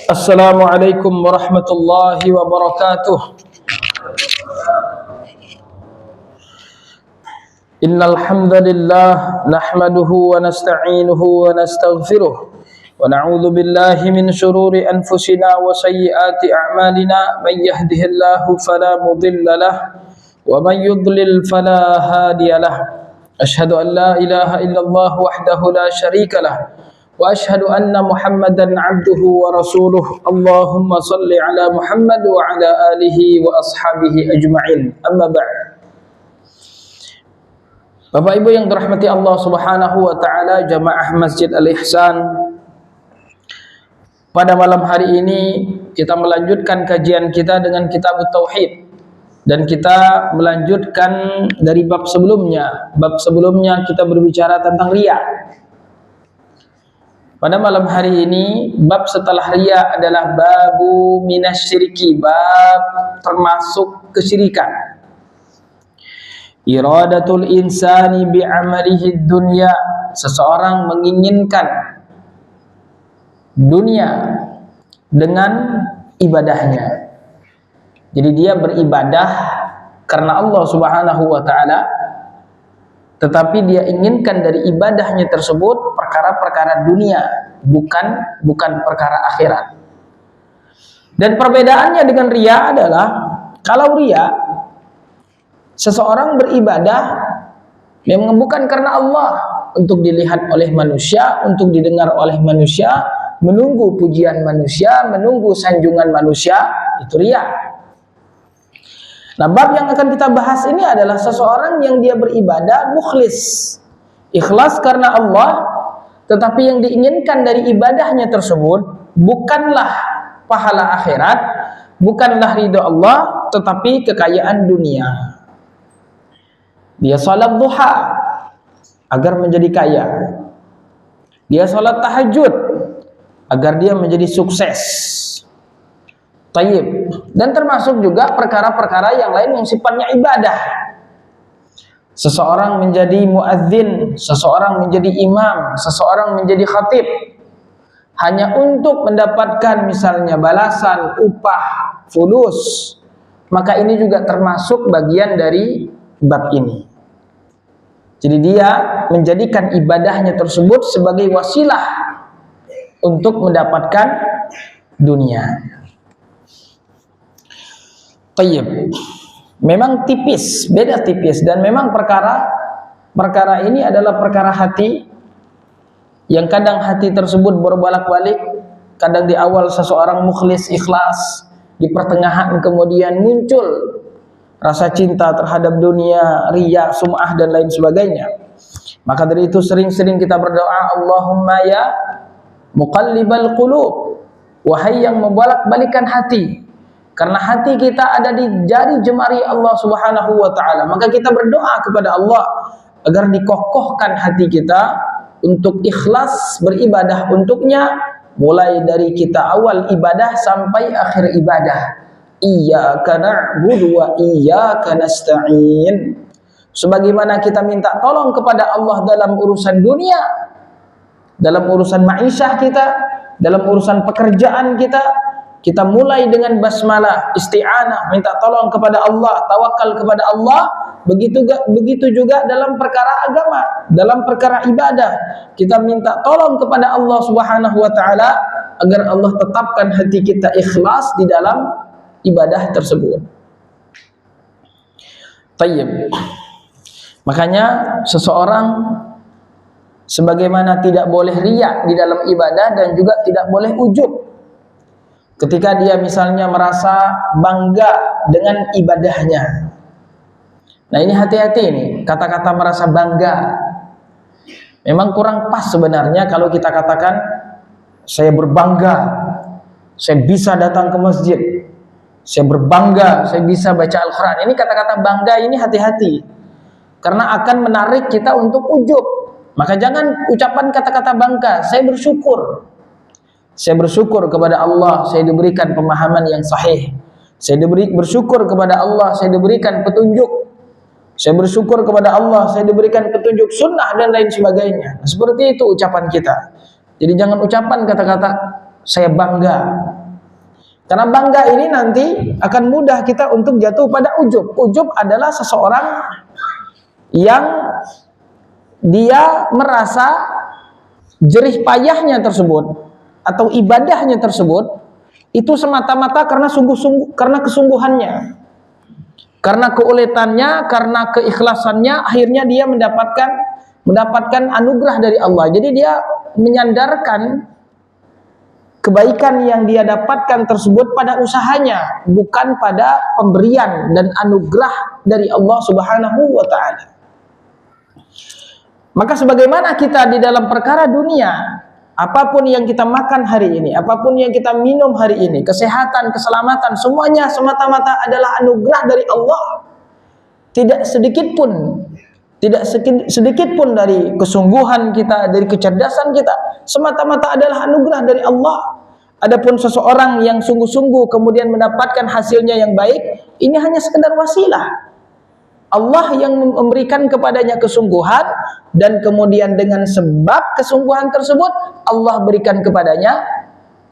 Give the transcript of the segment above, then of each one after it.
Assalamualaikum warahmatullahi wabarakatuh. Innal hamdalillah nahmaduhu wa nasta'inuhu wa nastaghfiruh wa na'udzu billahi min shururi anfusina wa sayyiati a'malina. May yahdihillahu fala mudilla lahu wa may yudlil fala hadiya lahu. Asyhadu an la ilaha illallah wahdahu la syarika lahu wa asyhadu anna Muhammadan 'abduhu wa rasuluh. Allahumma shalli ala Muhammad wa ala alihi wa ashabihi ajma'in. Amma ba'd. Bapak Ibu yang dirahmati Allah Subhanahu wa taala, jamaah Masjid Al-Ihsan. Pada malam hari ini kita melanjutkan kajian kita dengan kitab Tauhid, dan kita melanjutkan dari bab sebelumnya. Bab sebelumnya kita berbicara tentang riya. Pada malam hari ini, bab setelah riya adalah babu minasyirki, bab termasuk kesyirikan. Iradatul insani bi'amalihi dunya, seseorang menginginkan dunia dengan ibadahnya. Jadi dia beribadah karena Allah Subhanahu wa taala, tetapi dia inginkan dari ibadahnya tersebut perkara-perkara dunia, bukan perkara akhirat. Dan perbedaannya dengan riya adalah, kalau riya seseorang beribadah memang bukan karena Allah, untuk dilihat oleh manusia, untuk didengar oleh manusia, menunggu pujian manusia, menunggu sanjungan manusia, itu riya. Nah, bab yang akan kita bahas ini adalah seseorang yang dia beribadah mukhlis, ikhlas karena Allah, tetapi yang diinginkan dari ibadahnya tersebut bukanlah pahala akhirat, bukanlah ridha Allah, tetapi kekayaan dunia. Dia salat duha agar menjadi kaya, dia salat tahajud agar dia menjadi sukses. Tayyib. Dan termasuk juga perkara-perkara yang lain yang sifatnya ibadah. Seseorang menjadi muadzin, seseorang menjadi imam, seseorang menjadi khatib hanya untuk mendapatkan misalnya balasan, upah, fulus, maka ini juga termasuk bagian dari bab ini. Jadi dia menjadikan ibadahnya tersebut sebagai wasilah untuk mendapatkan dunia. Tayyib. Memang tipis, beda tipis, dan memang perkara ini adalah perkara hati, yang kadang hati tersebut berbolak-balik, kadang di awal seseorang mukhlis ikhlas, di pertengahan kemudian muncul rasa cinta terhadap dunia, riya, sum'ah dan lain sebagainya. Maka dari itu sering-sering kita berdoa, Allahumma ya muqallibal qulub, wahai yang membolak-balikan hati. Karena hati kita ada di jari jemari Allah Subhanahu wa taala, maka kita berdoa kepada Allah agar dikokohkan hati kita untuk ikhlas beribadah untuknya, mulai dari kita awal ibadah sampai akhir ibadah. Iyyaka na'budu wa iyyaka nasta'in. Sebagaimana kita minta tolong kepada Allah dalam urusan dunia, dalam urusan ma'isyah kita, dalam urusan pekerjaan kita, kita mulai dengan basmalah, isti'anah, minta tolong kepada Allah, tawakal kepada Allah. Begitu juga dalam perkara agama, dalam perkara ibadah, kita minta tolong kepada Allah Subhanahu wa taala agar Allah tetapkan hati kita ikhlas di dalam ibadah tersebut. Tayyib. Makanya seseorang sebagaimana tidak boleh riya di dalam ibadah dan juga tidak boleh ujub. Ketika dia misalnya merasa bangga dengan ibadahnya. Nah, ini hati-hati nih, kata-kata merasa bangga. Memang kurang pas sebenarnya kalau kita katakan saya berbangga, saya bisa datang ke masjid, saya berbangga, saya bisa baca Al-Quran. Ini kata-kata bangga ini hati-hati, karena akan menarik kita untuk ujub. Maka jangan ucapan kata-kata bangga, saya bersyukur. Saya bersyukur kepada Allah, saya diberikan pemahaman yang sahih. Saya bersyukur kepada Allah, saya diberikan petunjuk. Saya bersyukur kepada Allah, saya diberikan petunjuk sunnah dan lain sebagainya. Seperti itu ucapan kita. Jadi jangan ucapan kata-kata saya bangga. Karena bangga ini nanti akan mudah kita untuk jatuh pada ujub. Ujub adalah seseorang yang dia merasa jerih payahnya tersebut atau ibadahnya tersebut itu semata-mata karena sungguh-sungguh, karena kesungguhannya, karena keuletannya, karena keikhlasannya, akhirnya dia mendapatkan anugerah dari Allah. Jadi dia menyandarkan kebaikan yang dia dapatkan tersebut pada usahanya, bukan pada pemberian dan anugerah dari Allah Subhanahu wa ta'ala. Maka sebagaimana kita di dalam perkara dunia, apapun yang kita makan hari ini, apapun yang kita minum hari ini, kesehatan, keselamatan, semuanya semata-mata adalah anugerah dari Allah. Tidak sedikit pun dari kesungguhan kita, dari kecerdasan kita, semata-mata adalah anugerah dari Allah. Adapun seseorang yang sungguh-sungguh kemudian mendapatkan hasilnya yang baik, ini hanya sekedar wasilah. Allah yang memberikan kepadanya kesungguhan, dan kemudian dengan sebab kesungguhan tersebut Allah berikan kepadanya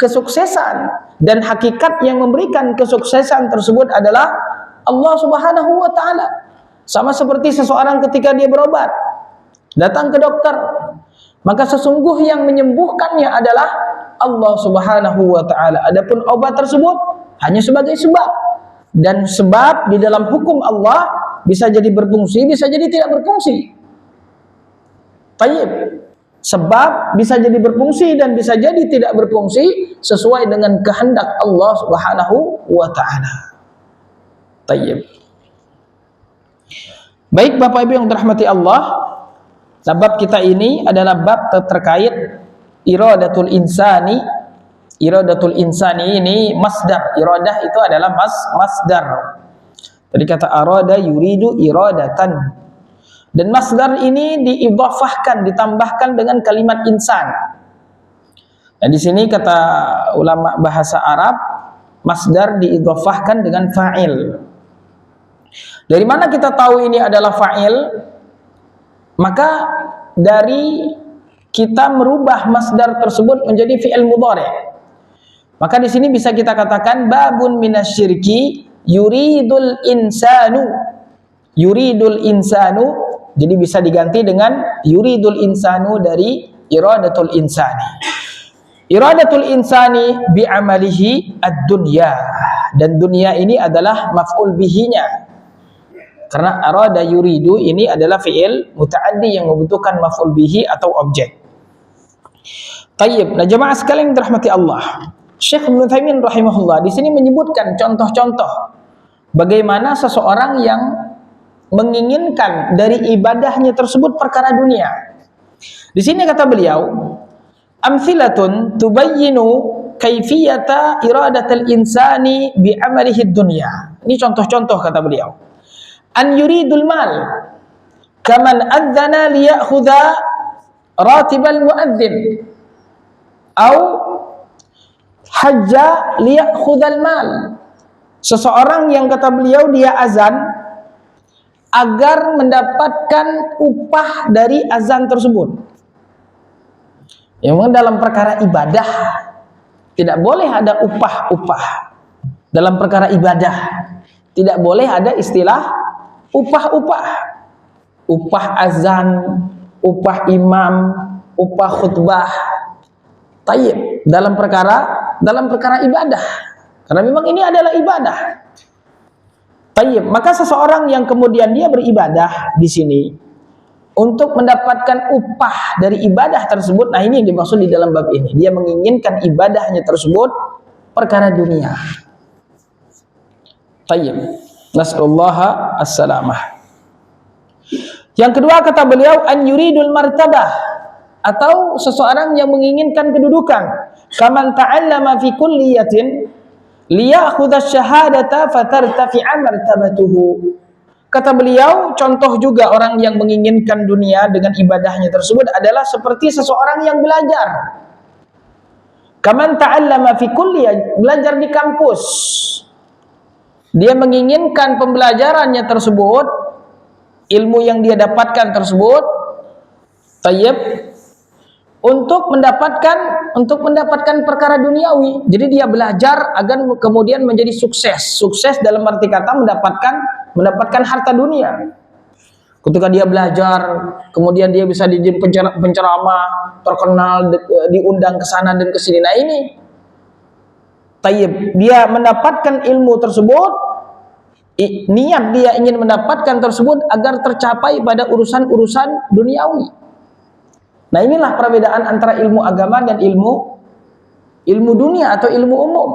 kesuksesan, dan hakikat yang memberikan kesuksesan tersebut adalah Allah Subhanahu wa ta'ala. Sama seperti seseorang ketika dia berobat, datang ke dokter, maka sesungguh yang menyembuhkannya adalah Allah Subhanahu wa ta'ala. Adapun obat tersebut hanya sebagai sebab, dan sebab di dalam hukum Allah bisa jadi berfungsi, bisa jadi tidak berfungsi. Tayyib. Sebab bisa jadi berfungsi dan bisa jadi tidak berfungsi sesuai dengan kehendak Allah Subhanahu wa ta'ala. Tayyib. Baik Bapak Ibu yang dirahmati Allah, bab kita ini adalah bab terkait iradatul insani. Iradatul insani ini masdar. Iradah itu adalah masdar. Tadi kata arada yuridu iradatan. Dan masdar ini diidhafahkan, ditambahkan dengan kalimat insan. Nah, di sini kata ulama bahasa Arab, masdar diidhafahkan dengan fa'il. Dari mana kita tahu ini adalah fa'il? Maka dari kita merubah masdar tersebut menjadi fi'il mudhari'. Maka di sini bisa kita katakan babun minasyirki yuridul insanu. Yuridul insanu, jadi bisa diganti dengan yuridul insanu dari iradatul insani. Iradatul insani bi'amalihi ad-dunya, dan dunia ini adalah maf'ul bihinya. Karena arada yuridu ini adalah fi'il muta'addi yang membutuhkan maf'ul bihi atau objek. Tayyib. Nah, jemaah sekalian yang dirahmati Allah, Syekh Ibnu Utsaimin rahimahullah di sini menyebutkan contoh-contoh bagaimana seseorang yang menginginkan dari ibadahnya tersebut perkara dunia. Di sini kata beliau, amthilatun tubayyinu kaifiyata iradatul insani bi amalihi dunya. Ini contoh-contoh kata beliau. An yuridul mal kaman adzana liya'khudha ratibal muadzin au hajja liya'khudhal mal. Seseorang yang kata beliau dia azan agar mendapatkan upah dari azan tersebut. Yang dalam perkara ibadah tidak boleh ada upah-upah. Dalam perkara ibadah tidak boleh ada istilah upah-upah. Upah azan, upah imam, upah khutbah. Tayyib. Dalam perkara ibadah. Karena memang ini adalah ibadah. Tayyib. Maka seseorang yang kemudian dia beribadah di sini untuk mendapatkan upah dari ibadah tersebut, nah ini yang dimaksud di dalam bab ini. Dia menginginkan ibadahnya tersebut perkara dunia. Tayyib. Nas'alullaha as-salamah. Yang kedua kata beliau, an yuridul martabah, atau seseorang yang menginginkan kedudukan. Kaman ta'allama fi kulliyatin liya'khudha syahadata fatartafi'a martabatuhu. Kata beliau, contoh juga orang yang menginginkan dunia dengan ibadahnya tersebut adalah seperti seseorang yang belajar. Kaman ta'allama fi kulliyah, belajar di kampus. Dia menginginkan pembelajarannya tersebut, ilmu yang dia dapatkan tersebut, tayyib, untuk mendapatkan perkara duniawi. Jadi dia belajar agar kemudian menjadi sukses. Sukses dalam arti kata mendapatkan harta dunia. Ketika dia belajar, kemudian dia bisa jadi penceramah, terkenal, diundang ke sana dan ke sini. Nah ini, tayyib, dia mendapatkan ilmu tersebut, niat dia ingin mendapatkan tersebut agar tercapai pada urusan-urusan duniawi. Nah inilah perbedaan antara ilmu agama dan ilmu dunia atau ilmu umum.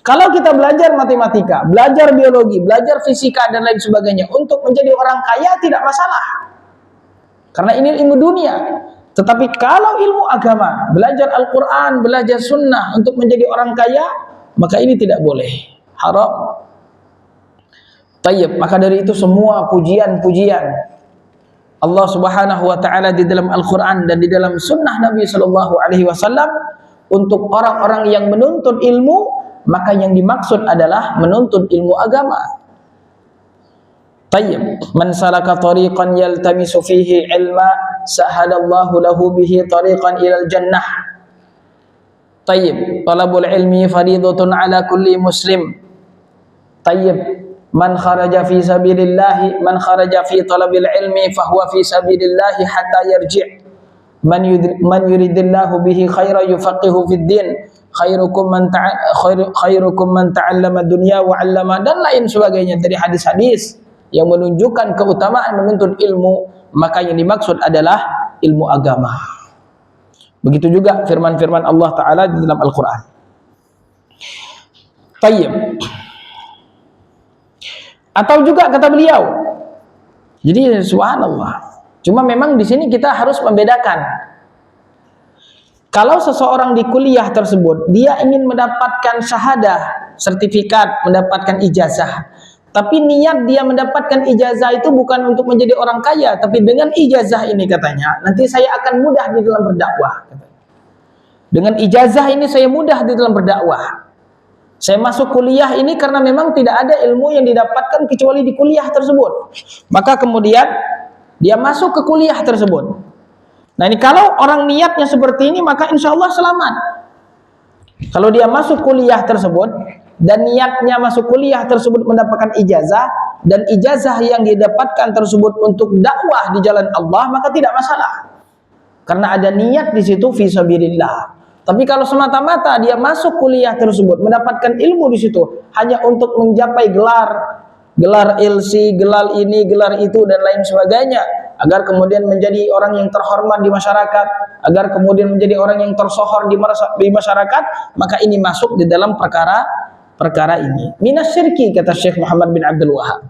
Kalau kita belajar matematika, belajar biologi, belajar fisika dan lain sebagainya untuk menjadi orang kaya tidak masalah. Karena ini ilmu dunia. Tetapi kalau ilmu agama, belajar Al-Quran, belajar sunnah untuk menjadi orang kaya, maka ini tidak boleh. Haram. Tayyib, maka dari itu semua pujian-pujian Allah Subhanahu wa taala di dalam Al-Quran dan di dalam sunnah Nabi sallallahu alaihi wasallam untuk orang-orang yang menuntut ilmu, maka yang dimaksud adalah menuntut ilmu agama. Tayyib, man salaka tariqan yaltamisu fihi ilma sahalallahu lahu bihi tariqan ilal jannah. Tayyib, talabul ilmi faridatun ala kulli muslim. Tayyib, man kharaja fi sabilillah, man kharaja fi talabil ilmi fahuwa fi sabilillah hatta yarji'. Man yuridillahu bihi khairan yufaqihu fid din. Khairukum man ta'allama dunya wa 'allama, dan lain sebagainya dari hadis-hadis yang menunjukkan keutamaan menuntut ilmu, maka yang dimaksud adalah ilmu agama. Begitu juga firman-firman Allah taala di dalam Al-Qur'an. Tayyib. Atau juga kata beliau, jadi subhanallah, cuma memang di sini kita harus membedakan. Kalau seseorang di kuliah tersebut, dia ingin mendapatkan syahadah, sertifikat, mendapatkan ijazah. Tapi niat dia mendapatkan ijazah itu bukan untuk menjadi orang kaya, tapi dengan ijazah ini katanya, nanti saya akan mudah di dalam berdakwah. Dengan ijazah ini saya mudah di dalam berdakwah. Saya masuk kuliah ini karena memang tidak ada ilmu yang didapatkan kecuali di kuliah tersebut. Maka kemudian dia masuk ke kuliah tersebut. Nah ini kalau orang niatnya seperti ini, maka insya Allah selamat. Kalau dia masuk kuliah tersebut dan niatnya masuk kuliah tersebut mendapatkan ijazah, dan ijazah yang didapatkan tersebut untuk dakwah di jalan Allah, maka tidak masalah. Karena ada niat di situ fisabilillah. Tapi kalau semata-mata dia masuk kuliah tersebut mendapatkan ilmu di situ hanya untuk mencapai gelar LC, gelar ini, gelar itu dan lain sebagainya, agar kemudian menjadi orang yang terhormat di masyarakat, agar kemudian menjadi orang yang tersohor di masyarakat, maka ini masuk di dalam perkara ini. Minasyirki, kata Syekh Muhammad bin Abdul Wahab.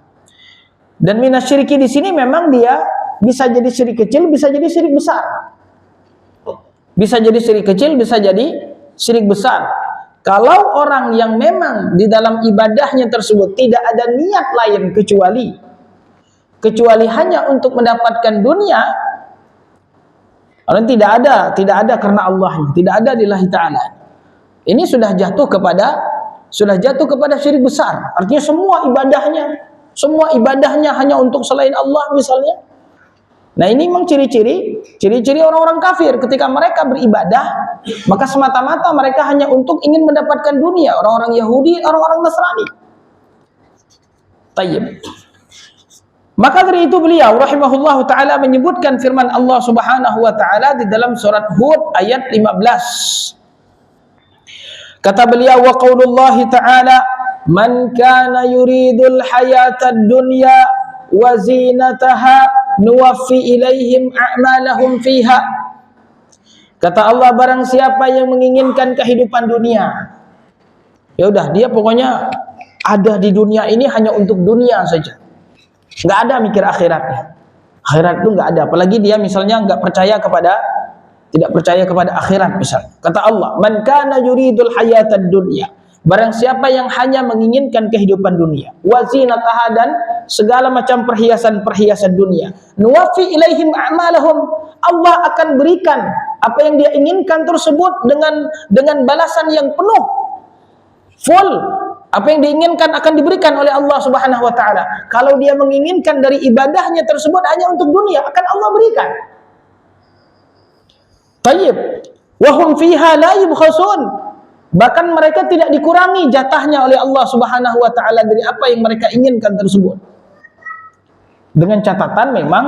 Dan minasyirki di sini memang dia bisa jadi syirik kecil, bisa jadi syirik besar. Bisa jadi syirik kecil, bisa jadi syirik besar. Kalau orang yang memang di dalam ibadahnya tersebut tidak ada niat lain kecuali hanya untuk mendapatkan dunia, orang tidak ada karena Allahnya, tidak ada lillahi ta'ala, ini sudah jatuh kepada syirik besar. Artinya semua ibadahnya hanya untuk selain Allah misalnya. Nah ini memang ciri-ciri orang-orang kafir. Ketika mereka beribadah, maka semata-mata mereka hanya untuk ingin mendapatkan dunia. Orang-orang Yahudi, orang-orang Nasrani. Tayyib. Maka dari itu beliau rahimahullahu ta'ala menyebutkan firman Allah subhanahu wa ta'ala di dalam surat Hud ayat 15. Kata beliau, wa qaulullahi ta'ala, man kana yuridul hayatad dunya wa zinataha nuwaffi ilaihim a'malahum fiha. Kata Allah, barang siapa yang menginginkan kehidupan dunia, ya udah dia pokoknya ada di dunia ini hanya untuk dunia saja, nggak ada mikir akhiratnya. Akhirat itu nggak ada, apalagi dia misalnya tidak percaya kepada akhirat misal. Kata Allah, man kana yuridul hayatad dunya, barang siapa yang hanya menginginkan kehidupan dunia, wazinataha, dan segala macam perhiasan-perhiasan dunia, nuwaffi ilaihim a'malahum, Allah akan berikan apa yang dia inginkan tersebut dengan balasan yang penuh, full. Apa yang diinginkan akan diberikan oleh Allah Subhanahu wa taala. Kalau dia menginginkan dari ibadahnya tersebut hanya untuk dunia, akan Allah berikan. Tayyib. Wa hum fiha la yubkhasun. Bahkan mereka tidak dikurangi jatahnya oleh Allah Subhanahu wa taala dari apa yang mereka inginkan tersebut. Dengan catatan memang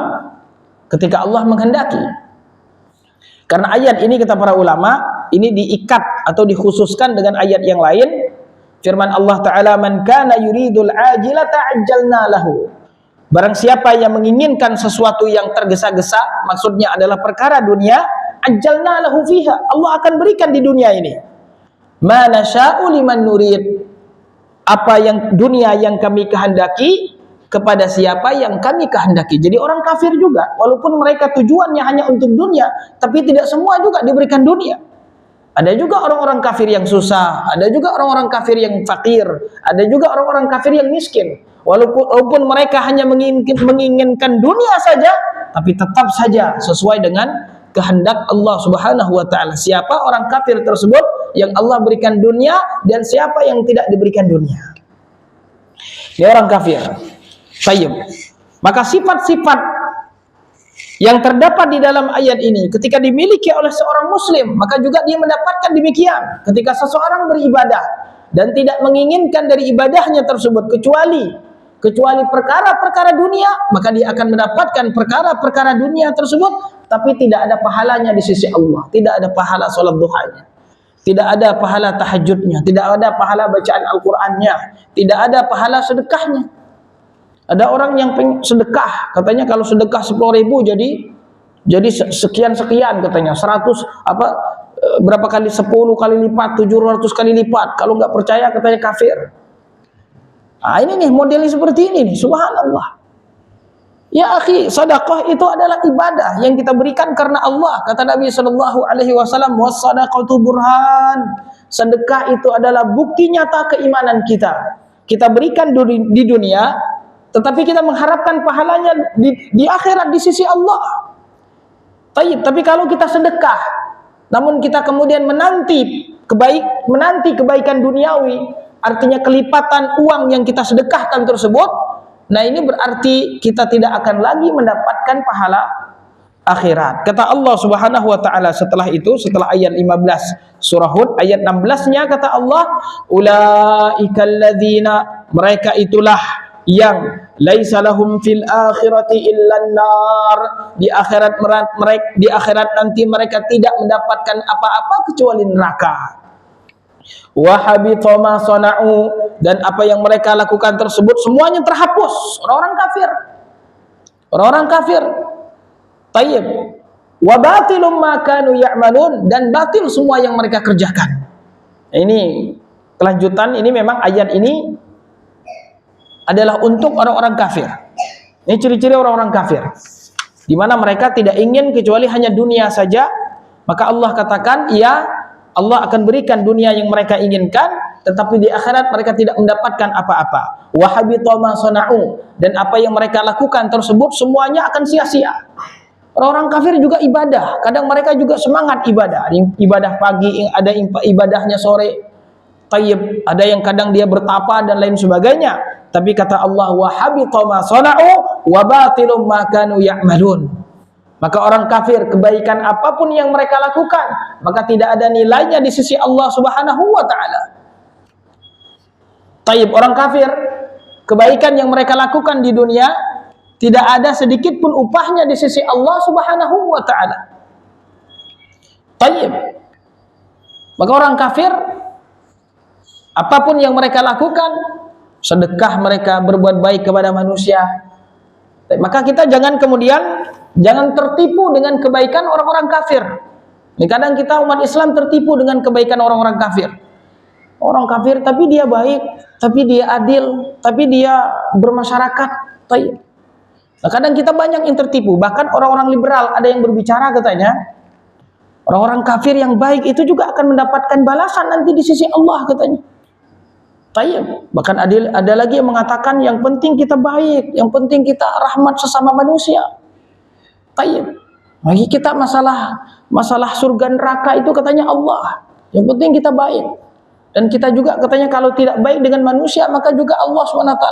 ketika Allah menghendaki. Karena ayat ini kata para ulama, ini diikat atau dikhususkan dengan ayat yang lain. Firman Allah Ta'ala, "Man kana yuridul ajilata ajjalna lahu." Barang siapa yang menginginkan sesuatu yang tergesa-gesa, maksudnya adalah perkara dunia, ajjalna lahu fiha. Allah akan berikan di dunia ini. Ma nasya'u liman nurid. Apa yang dunia yang kami kehendaki kepada siapa yang kami kehendaki. Jadi orang kafir juga, walaupun mereka tujuannya hanya untuk dunia, tapi tidak semua juga diberikan dunia. Ada juga orang-orang kafir yang susah, ada juga orang-orang kafir yang fakir, ada juga orang-orang kafir yang miskin. Walaupun mereka hanya menginginkan dunia saja, tapi tetap saja sesuai dengan kehendak Allah Subhanahu wa taala. Siapa orang kafir tersebut yang Allah berikan dunia dan siapa yang tidak diberikan dunia. Dia orang kafir. Tayyib. Maka sifat-sifat yang terdapat di dalam ayat ini ketika dimiliki oleh seorang muslim, maka juga dia mendapatkan demikian. Ketika seseorang beribadah dan tidak menginginkan dari ibadahnya tersebut kecuali perkara-perkara dunia, maka dia akan mendapatkan perkara-perkara dunia tersebut, tapi tidak ada pahalanya di sisi Allah. Tidak ada pahala salat duhanya, tidak ada pahala tahajudnya, tidak ada pahala bacaan Al-Qur'annya, tidak ada pahala sedekahnya. Ada orang yang sedekah, katanya kalau sedekah 10.000 jadi sekian-sekian katanya, 100 berapa kali 10 kali lipat, 700 kali lipat. Kalau nggak percaya katanya kafir. Nah, ini nih modelnya seperti ini nih, subhanallah. Ya akhi, sedekah itu adalah ibadah yang kita berikan karena Allah. Kata Nabi sallallahu alaihi wasallam, "Was-shadaqatu burhan." Sedekah itu adalah bukti nyata keimanan kita. Kita berikan di dunia, tetapi kita mengharapkan pahalanya di akhirat di sisi Allah. Tapi kalau kita sedekah, namun kita kemudian menanti kebaikan duniawi, artinya kelipatan uang yang kita sedekahkan tersebut, nah ini berarti kita tidak akan lagi mendapatkan pahala akhirat. Kata Allah Subhanahu wa taala setelah ayat 15 surah Hud, ayat 16-nya kata Allah, "Ulaikal ladzina," mereka itulah yang laisa lahum fil akhirati illan nar, di akhirat nanti mereka tidak mendapatkan apa-apa kecuali neraka. Wa habita ma sana'u, dan apa yang mereka lakukan tersebut semuanya terhapus. Orang-orang kafir. Tayyib. Wa batilum ma kanu ya'malun, dan batil semua yang mereka kerjakan. Ini kelanjutan, ini memang ayat ini adalah untuk orang-orang kafir. Ini ciri-ciri orang-orang kafir, di mana mereka tidak ingin kecuali hanya dunia saja. Maka Allah katakan, ya, Allah akan berikan dunia yang mereka inginkan, tetapi di akhirat mereka tidak mendapatkan apa-apa. Wa habita ma sana'u, dan apa yang mereka lakukan tersebut semuanya akan sia-sia. Orang-orang kafir juga ibadah, kadang mereka juga semangat ibadah. Ibadah pagi, ada ibadahnya sore. Tayyib, ada yang kadang dia bertapa dan lain sebagainya. Tapi kata Allah, wa habita ma sana'u wa batilum ma kanu ya'malun. Maka orang kafir, kebaikan apapun yang mereka lakukan, maka tidak ada nilainya di sisi Allah Subhanahu wa taala. Tayyib, orang kafir, kebaikan yang mereka lakukan di dunia tidak ada sedikit pun upahnya di sisi Allah Subhanahu wa taala. Tayyib. Maka orang kafir, apapun yang mereka lakukan, sedekah mereka, berbuat baik kepada manusia, maka kita jangan tertipu dengan kebaikan orang-orang kafir. Kadang kita umat Islam tertipu dengan kebaikan orang-orang kafir. Orang kafir tapi dia baik, tapi dia adil, tapi dia bermasyarakat. Nah, kadang kita banyak yang tertipu. Bahkan orang-orang liberal ada yang berbicara katanya, orang-orang kafir yang baik itu juga akan mendapatkan balasan nanti di sisi Allah katanya. Bahkan ada lagi yang mengatakan yang penting kita baik, yang penting kita rahmat sesama manusia. Bagi kita masalah surga neraka itu katanya Allah. Yang penting kita baik. Dan kita juga katanya kalau tidak baik dengan manusia, maka juga Allah SWT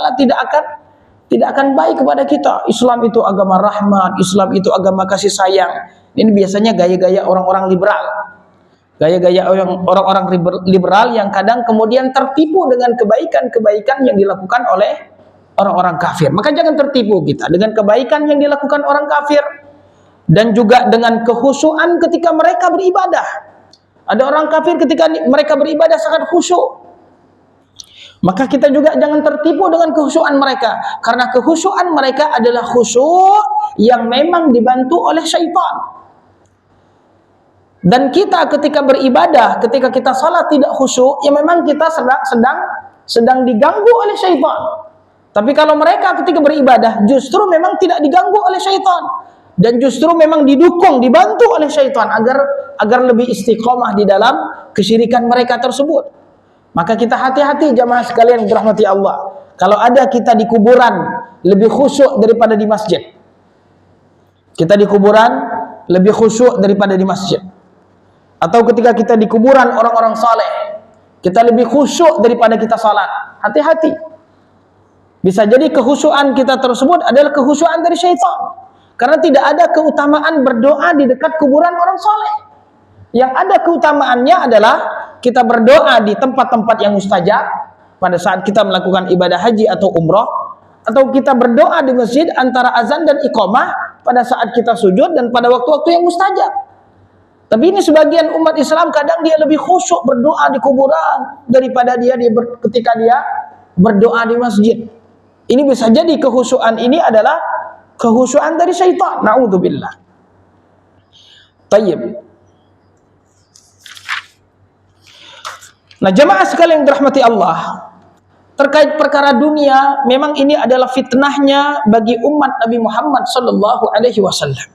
tidak akan baik kepada kita. Islam itu agama rahmat, Islam itu agama kasih sayang. Ini biasanya gaya-gaya orang-orang liberal. Gaya-gaya orang-orang liberal yang kadang kemudian tertipu dengan kebaikan-kebaikan yang dilakukan oleh orang-orang kafir. Maka jangan tertipu kita dengan kebaikan yang dilakukan orang kafir dan juga dengan kekhusyuan ketika mereka beribadah. Ada orang kafir ketika mereka beribadah sangat khusyuk. Maka kita juga jangan tertipu dengan kekhusyuan mereka, karena kekhusyuan mereka adalah khusyuk yang memang dibantu oleh syaitan. Dan kita ketika beribadah, ketika kita salat tidak khusyuk, ya memang kita sedang diganggu oleh syaitan. Tapi kalau mereka ketika beribadah justru memang tidak diganggu oleh syaitan, dan justru memang didukung, dibantu oleh syaitan agar lebih istiqomah di dalam kesyirikan mereka tersebut. Maka kita hati-hati jamaah sekalian dirahmati Allah. Kalau ada kita di kuburan lebih khusyuk daripada di masjid. Kita di kuburan lebih khusyuk daripada di masjid. Atau ketika kita di kuburan orang-orang saleh, kita lebih khusyuk daripada kita salat. Hati-hati. Bisa jadi kekhusyuan kita tersebut adalah kekhusyuan dari syaitan. Karena tidak ada keutamaan berdoa di dekat kuburan orang saleh. Yang ada keutamaannya adalah kita berdoa di tempat-tempat yang mustajab pada saat kita melakukan ibadah haji atau umrah, atau kita berdoa di masjid antara azan dan iqamah pada saat kita sujud dan pada waktu-waktu yang mustajab. Tapi ini sebagian umat Islam kadang dia lebih khusyuk berdoa di kuburan daripada ketika dia berdoa di masjid. Ini bisa jadi kekhusyuan ini adalah kekhusyuan dari syaitan. Na'udzubillah. Tayyib. Nah, jemaah sekalian yang dirahmati Allah, terkait perkara dunia, memang ini adalah fitnahnya bagi umat Nabi Muhammad sallallahu alaihi wasallam.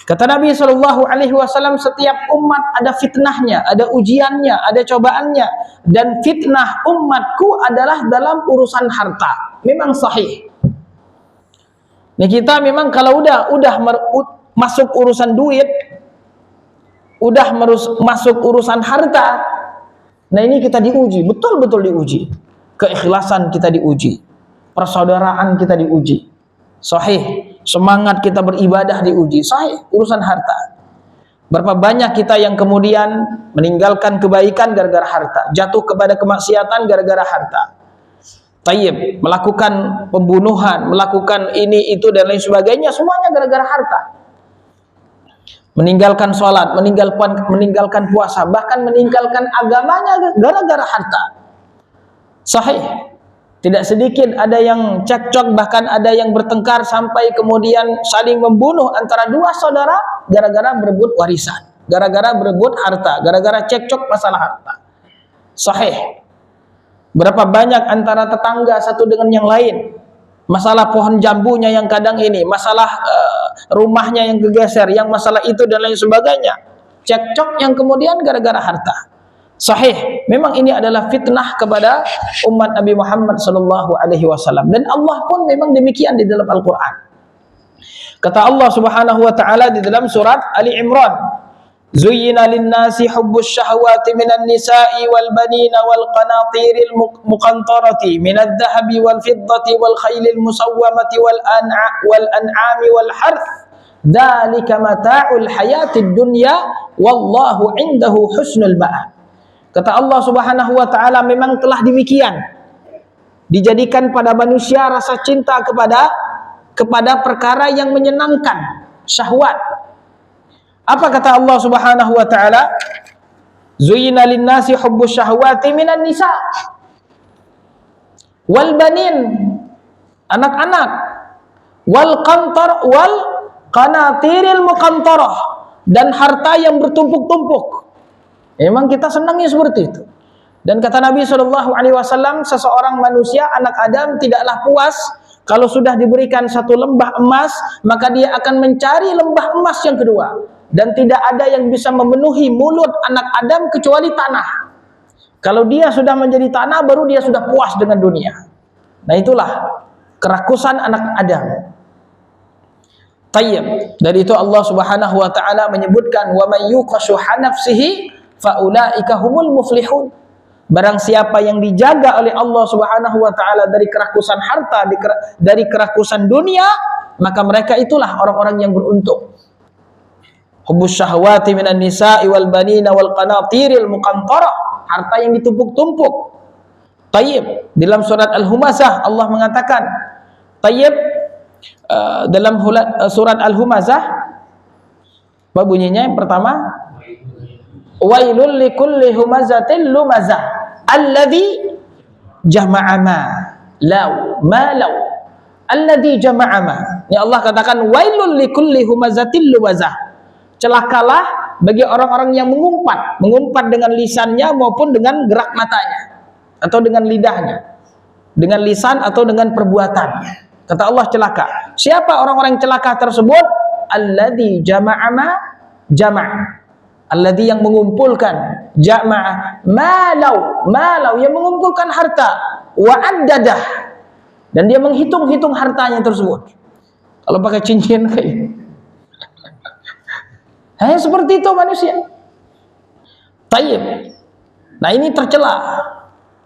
Kata Nabi sallallahu alaihi wasallam, setiap umat ada fitnahnya, ada ujiannya, ada cobaannya, dan fitnah umatku adalah dalam urusan harta. Memang sahih. Nah, kita memang kalau udah masuk urusan duit, masuk urusan harta, nah ini kita diuji, betul-betul diuji. Keikhlasan kita diuji, persaudaraan kita diuji. Sahih. Semangat kita beribadah diuji. Sahih, urusan harta. Berapa banyak kita yang kemudian meninggalkan kebaikan gara-gara harta, jatuh kepada kemaksiatan gara-gara harta. Tayyib, melakukan pembunuhan, melakukan ini itu dan lain sebagainya, semuanya gara-gara harta. Meninggalkan sholat, meninggalkan puasa, bahkan meninggalkan agamanya gara-gara harta. Sahih. Tidak sedikit ada yang cekcok, bahkan ada yang bertengkar sampai kemudian saling membunuh antara dua saudara gara-gara berebut warisan, gara-gara berebut harta, gara-gara cekcok masalah harta. Sahih. Berapa banyak antara tetangga satu dengan yang lain, masalah pohon jambunya yang kadang ini, masalah rumahnya yang kegeser, yang masalah itu dan lain sebagainya. Cekcok yang kemudian gara-gara harta. Sahih, memang ini adalah fitnah kepada umat Nabi Muhammad sallallahu alaihi wasallam, dan Allah pun memang demikian di dalam Al-Qur'an. Kata Allah Subhanahu wa taala di dalam surat Ali Imran, "Zuyyina lin-nasi hubbus syahawati minan nisa'i wal banina wal qanatiril muqantarati minadh dhahabi wal fiddati wal khaylil musawwamati wal an'ami wal harth. Dzalika mata'ul hayatid dunya wallahu 'indahu husnul ma'ab." Kata Allah Subhanahu wa taala, memang telah demikian dijadikan pada manusia rasa cinta kepada perkara yang menyenangkan, syahwat. Apa kata Allah Subhanahu wa taala? Zuyyina lin-nasi hubbus syahawati minan nisa wal banin, anak-anak, wal qanatiril muqantarah, dan harta yang bertumpuk-tumpuk. Memang kita senangnya seperti itu. Dan kata Nabi sallallahu alaihi wasallam, seseorang manusia, anak Adam, tidaklah puas kalau sudah diberikan satu lembah emas, maka dia akan mencari lembah emas yang kedua. Dan tidak ada yang bisa memenuhi mulut anak Adam kecuali tanah. Kalau dia sudah menjadi tanah, baru dia sudah puas dengan dunia. Nah, itulah kerakusan anak Adam. Tayyib. Dari itu Allah Subhanahu wa taala menyebutkan, "Wa may yuqashuha nafsihi faulaika humul muflihun." Barang siapa yang dijaga oleh Allah Subhanahu wa taala dari kerakusan harta, dari kerakusan dunia, maka mereka itulah orang-orang yang beruntung. Hubbus syahwati minan nisa'i wal banina wal qanatiril muqantarah, harta yang ditumpuk-tumpuk. Tayyib, dalam surat Al-Humazah Allah mengatakan, tayyib, dalam surat Al-Humazah apa bunyinya? Yang pertama, wailul likulli humazatil lumazah alladzi jama'a malau alladzi jama'a ma. Ini Allah katakan wailul likulli humazatil lumazah. Celakalah bagi orang-orang yang mengumpat dengan lisannya maupun dengan gerak matanya atau dengan lidahnya, dengan lisan atau dengan perbuatannya. Kata Allah celaka. Siapa orang-orang celaka tersebut? Alladzi jama'a alladzi yang mengumpulkan, jama'a malau yang mengumpulkan harta, wa addadah, dan dia menghitung-hitung hartanya tersebut. Kalau pakai cincin kayak hanya seperti itu manusia. Tayyib. Nah, ini tercela.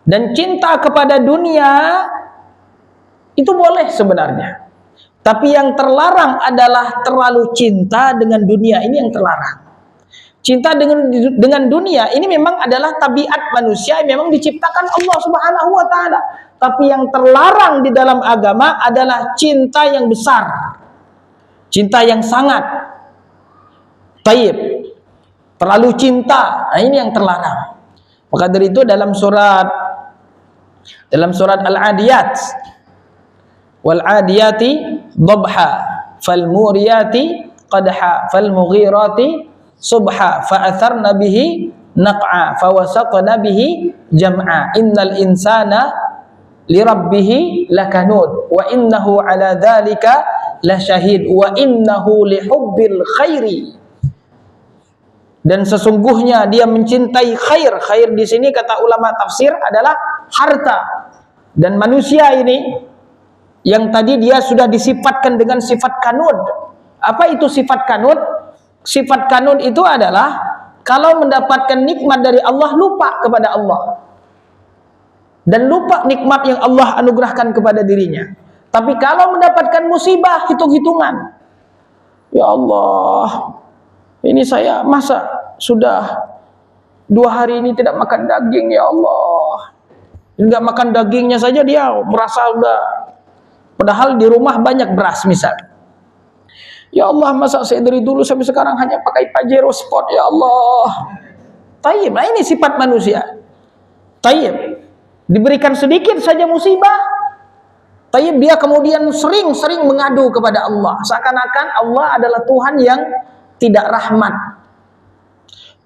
Dan cinta kepada dunia itu boleh sebenarnya. Tapi yang terlarang adalah terlalu cinta dengan dunia. Ini yang terlarang. Cinta dengan dunia ini memang adalah tabiat manusia yang memang diciptakan Allah Subhanahu wa taala. Tapi yang terlarang di dalam agama adalah cinta yang besar. Cinta yang sangat. Tayyib, terlalu cinta, nah ini yang terlarang. Maka dari itu dalam surat Al-Adiyat, wal adiyati dhabha fal muriyati qadha fal mughirati subha fa atharna bihi naq'a fa wasaqna bihi jam'a innal insana li rabbih lakanud wa innahu ala dzalika lasyahid wa innahu li hubbil khairi. Dan sesungguhnya dia mencintai khair. Khair di sini kata ulama tafsir adalah harta. Dan manusia ini yang tadi dia sudah disifatkan dengan sifat kanud. Apa itu sifat kanud? Sifat kanud itu adalah kalau mendapatkan nikmat dari Allah lupa kepada Allah. Dan lupa nikmat yang Allah anugerahkan kepada dirinya. Tapi kalau mendapatkan musibah hitung-hitungan. Ya Allah, ini saya masa sudah 2 hari ini tidak makan daging, ya Allah. Enggak makan dagingnya saja dia merasa udah, padahal di rumah banyak beras misal. Ya Allah, masa saya dari dulu sampai sekarang hanya pakai Pajero Sport, ya Allah. Tayyib, nah ini sifat manusia. Tayyib, diberikan sedikit saja musibah, tayyib dia kemudian sering-sering mengadu kepada Allah. Seakan-akan Allah adalah Tuhan yang tidak rahmat.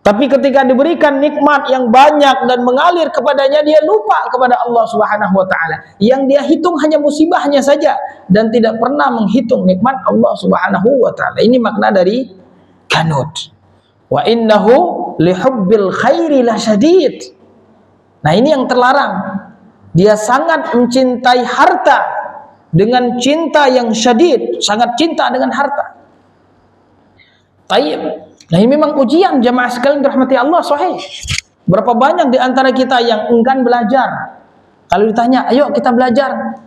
Tapi ketika diberikan nikmat yang banyak dan mengalir kepadanya, dia lupa kepada Allah Subhanahu wa taala. Yang dia hitung hanya musibahnya saja dan tidak pernah menghitung nikmat Allah Subhanahu wa taala. Ini makna dari kanud. Wa innahu lihubbil khairi lasyadid. Nah, ini yang terlarang. Dia sangat mencintai harta dengan cinta yang syadid, sangat cinta dengan harta. Tayyib. Nah, ini memang ujian jamaah sekalian dirahmati Allah, sahih. Berapa banyak di antara kita yang enggan belajar. Kalau ditanya, ayo kita belajar.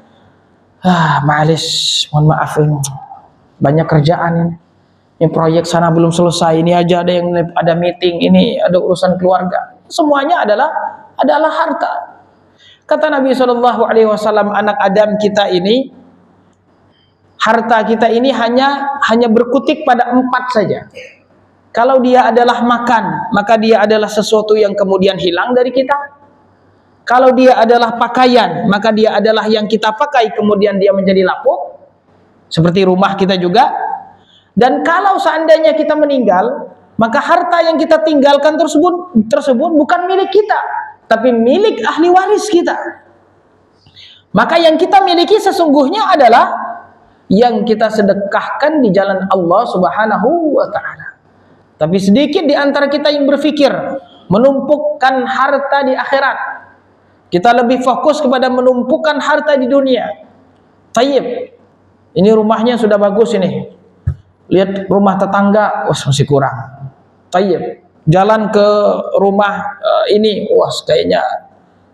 Ma'alis, mohon maaf ini. Banyak kerjaan ini. Ini proyek sana belum selesai, ini aja ada meeting, ini ada urusan keluarga. Semuanya adalah harta. Kata Nabi SAW, anak Adam kita ini, harta kita ini hanya berkutik pada 4 saja. Kalau dia adalah makan, maka dia adalah sesuatu yang kemudian hilang dari kita. Kalau dia adalah pakaian, maka dia adalah yang kita pakai kemudian dia menjadi lapuk. Seperti rumah kita juga. Dan kalau seandainya kita meninggal, maka harta yang kita tinggalkan tersebut bukan milik kita, tapi milik ahli waris kita. Maka yang kita miliki sesungguhnya adalah yang kita sedekahkan di jalan Allah Subhanahu wa taala. Tapi sedikit di antara kita yang berpikir menumpukkan harta di akhirat. Kita lebih fokus kepada menumpukan harta di dunia. Tayyib. Ini rumahnya sudah bagus ini. Lihat rumah tetangga, masih kurang. Tayyib. Jalan ke rumah ini, kayaknya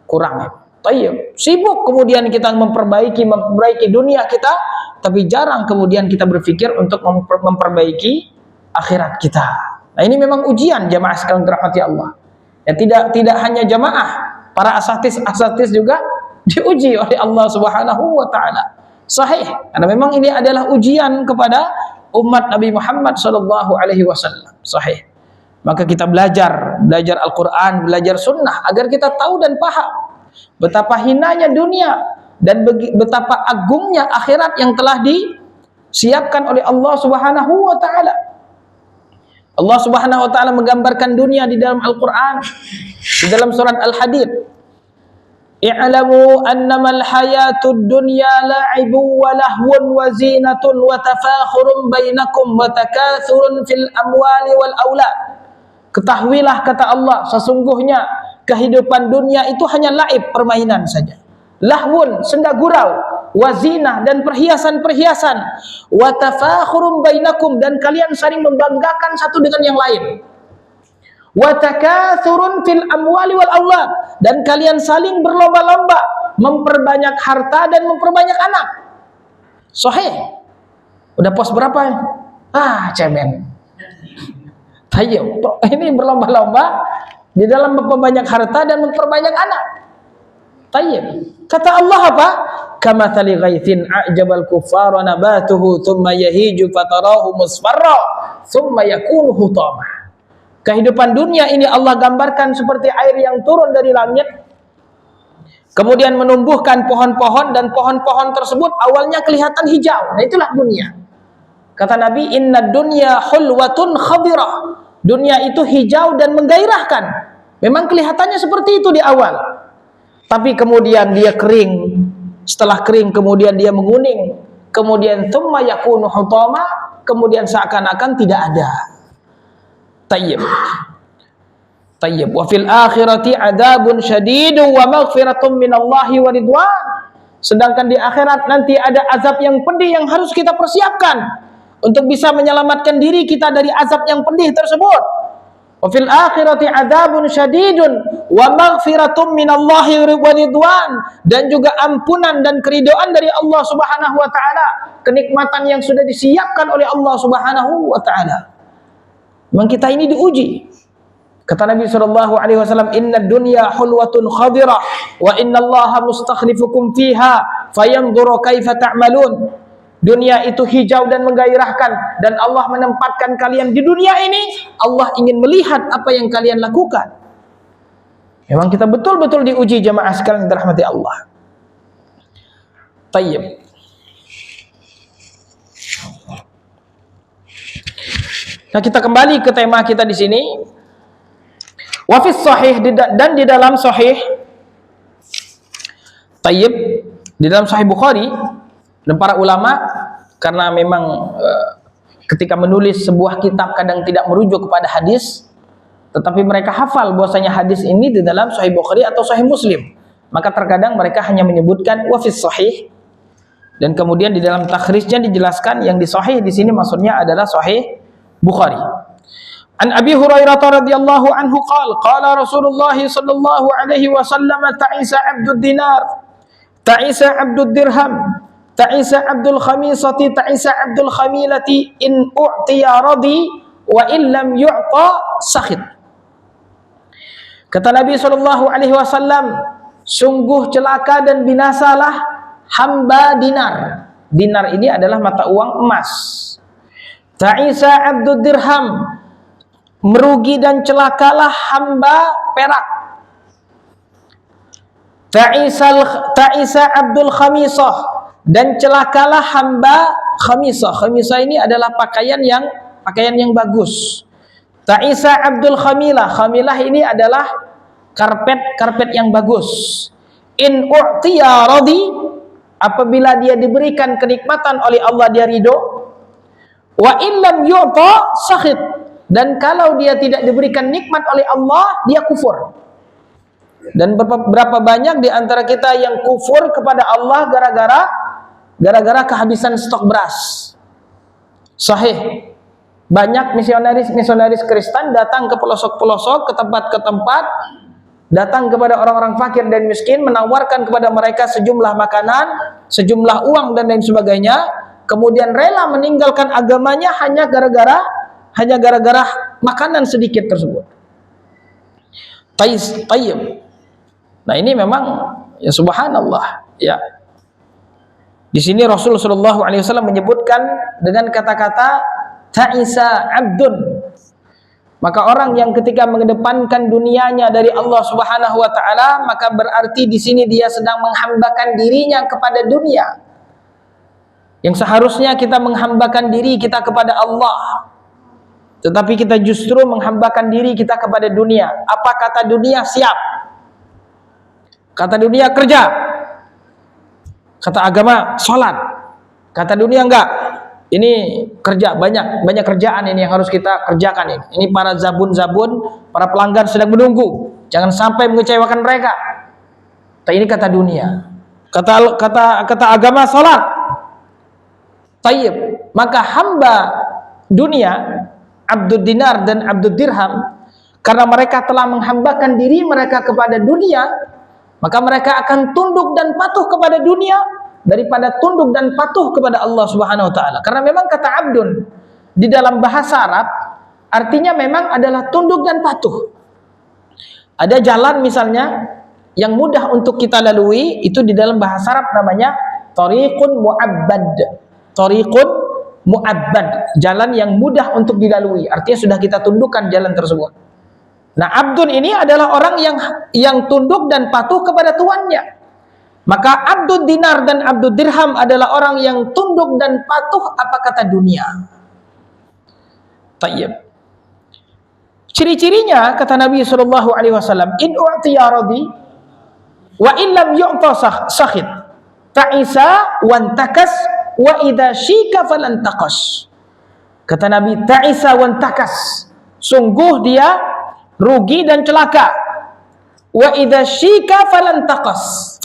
kurang. Tayyib. Sibuk kemudian kita memperbaiki dunia kita, tapi jarang kemudian kita berpikir untuk memperbaiki akhirat kita. Nah, ini memang ujian jamaah sekalian dirahmati Allah. Ya, tidak hanya jamaah, para asatis juga diuji oleh Allah Subhanahu wa taala. Sahih, karena memang ini adalah ujian kepada umat Nabi Muhammad sallallahu alaihi wasallam. Sahih. Maka kita belajar Al-Qur'an, belajar sunnah agar kita tahu dan paham betapa hinanya dunia dan betapa agungnya akhirat yang telah disiapkan oleh Allah Subhanahu wa taala. Allah Subhanahu wa taala menggambarkan dunia di dalam Al-Qur'an, di dalam surat Al-Hadid. I'lamu annamal hayatud dunya la'ibun wa lahwun wa zinatun wa tafakhurun bainakum wa takathurun fil amwali wal aulad. Ketahuilah, kata Allah, sesungguhnya kehidupan dunia itu hanya laib, permainan saja. Lahwun, senda gurau, wazinah, dan perhiasan-perhiasan, wa tafakhurun bainakum, dan kalian saling membanggakan satu dengan yang lain, wa takathurun fil amwali wal aulad, dan kalian saling berlomba-lomba memperbanyak harta dan memperbanyak anak. Sahih. Udah pos berapa ya? Cemen. Tayyib. Ini berlomba-lomba di dalam memperbanyak harta dan memperbanyak anak. Tayyib. Kata Allah apa? Kamathali ghaithin a'jabal kuffara nabatuhu thumma yahiju fatarahu musfarra thumma yakunu hutama. Kehidupan dunia ini Allah gambarkan seperti air yang turun dari langit, kemudian menumbuhkan pohon-pohon, dan pohon-pohon tersebut awalnya kelihatan hijau. Nah, itulah dunia. Kata Nabi, inna dunya hulwatun khadirah. Dunia itu hijau dan menggairahkan. Memang kelihatannya seperti itu di awal. Tapi kemudian dia kering. Setelah kering kemudian dia menguning. Kemudian thumma yakunu hutama, kemudian seakan-akan tidak ada. Tayyib. Tayyib. Wa fil akhirati adabun syadidu wa maghfiratun minallahi wa ridwan. Sedangkan di akhirat nanti ada azab yang pedih yang harus kita persiapkan untuk bisa menyelamatkan diri kita dari azab yang pedih tersebut. Wa fil akhirati adzabun syadidun wa maghfiratun minallahi wa ridwan, dan juga ampunan dan keridhaan dari Allah Subhanahu wa taala, kenikmatan yang sudah disiapkan oleh Allah Subhanahu wa taala. Memang kita ini diuji. Kata Nabi sallallahu alaihi wasallam, "Innad dunya hulwatun khadirah wa innallaha mustakhlifukum fiha fayanzuru kaifa ta'malun." Dunia itu hijau dan menggairahkan, dan Allah menempatkan kalian di dunia ini. Allah ingin melihat apa yang kalian lakukan. Memang kita betul-betul diuji jamaah sekalian dirahmati Allah. Tayyib. Nah, kita kembali ke tema kita di sini. Wa fis sahih, dan di dalam sahih. Tayyib, di dalam sahih Bukhari. Dan para ulama, karena memang ketika menulis sebuah kitab kadang tidak merujuk kepada hadis, tetapi mereka hafal bahwasanya hadis ini di dalam Sahih Bukhari atau Sahih Muslim, maka terkadang mereka hanya menyebutkan wa fis sahih, dan kemudian di dalam takhrijnya dijelaskan yang di sahih di sini maksudnya adalah Sahih Bukhari. An Abi Hurairah radhiyallahu anhu qala Rasulullah sallallahu alaihi wasallam, ta'isa 'abdud dinar, ta'isa 'abdud dirham, ta'isa abdul khamisati, ta'isa abdul khamilati, in u'tiya radi wa in lam yu'ta sakhit. Kata Nabi sallallahu alaihi wasallam, sungguh celaka dan binasalah hamba dinar. Dinar ini adalah mata uang emas. Ta'isa abdud dirham, merugi dan celakalah hamba perak. Ta'isa abdul khamisah, dan celakalah hamba khamisah. Khamisah ini adalah pakaian yang bagus. Ta'isa abdul khamilah. Khamilah ini adalah karpet yang bagus. In u'tiya radi, apabila dia diberikan kenikmatan oleh Allah dia ridho. Wa in lam yu'ta sakhit, dan kalau dia tidak diberikan nikmat oleh Allah dia kufur. Dan berapa banyak di antara kita yang kufur kepada Allah gara-gara kehabisan stok beras. Sahih. Banyak misionaris Kristen datang ke pelosok-pelosok, ke tempat, datang kepada orang-orang fakir dan miskin, menawarkan kepada mereka sejumlah makanan, sejumlah uang dan lain sebagainya, kemudian rela meninggalkan agamanya hanya gara-gara hanya gara-gara makanan sedikit tersebut. Tayyib. Nah, ini memang ya subhanallah ya. Di sini Rasul sallallahu alaihi wasallam menyebutkan dengan kata-kata ta'isa 'abdun. Maka orang yang ketika mengedepankan dunianya dari Allah Subhanahu wa taala, maka berarti di sini dia sedang menghambakan dirinya kepada dunia. Yang seharusnya kita menghambakan diri kita kepada Allah, tetapi kita justru menghambakan diri kita kepada dunia. Apa kata dunia? Siap. Kata dunia kerja. Kata agama sholat. Kata dunia enggak. Ini kerja, banyak kerjaan ini yang harus kita kerjakan ini. Ini para zabun-zabun, para pelanggan sedang menunggu. Jangan sampai mengecewakan mereka. Tapi ini kata dunia. Kata agama sholat. Tayyib. Maka hamba dunia, abdud dinar dan abdud dirham, karena mereka telah menghambakan diri mereka kepada dunia, maka mereka akan tunduk dan patuh kepada dunia daripada tunduk dan patuh kepada Allah Subhanahu wa taala. Karena memang kata abdun di dalam bahasa Arab artinya memang adalah tunduk dan patuh. Ada jalan misalnya yang mudah untuk kita lalui, itu di dalam bahasa Arab namanya tariqun mu'abbad. Tariqun mu'abbad, jalan yang mudah untuk dilalui. Artinya sudah kita tundukkan jalan tersebut. Nah, abdun ini adalah orang yang tunduk dan patuh kepada tuannya. Maka abdud dinar dan abdud dirham adalah orang yang tunduk dan patuh apa kata dunia. Tayyib. Ciri-cirinya kata Nabi sallallahu alaihi wasallam, in u'tiya radi wa in lam yu'ta sakhit. Ta'isa wantakas wa idza syika falantaqas. Kata Nabi, ta'isa wantakas. Sungguh dia rugi dan celaka. Wa idza syika falantaqas.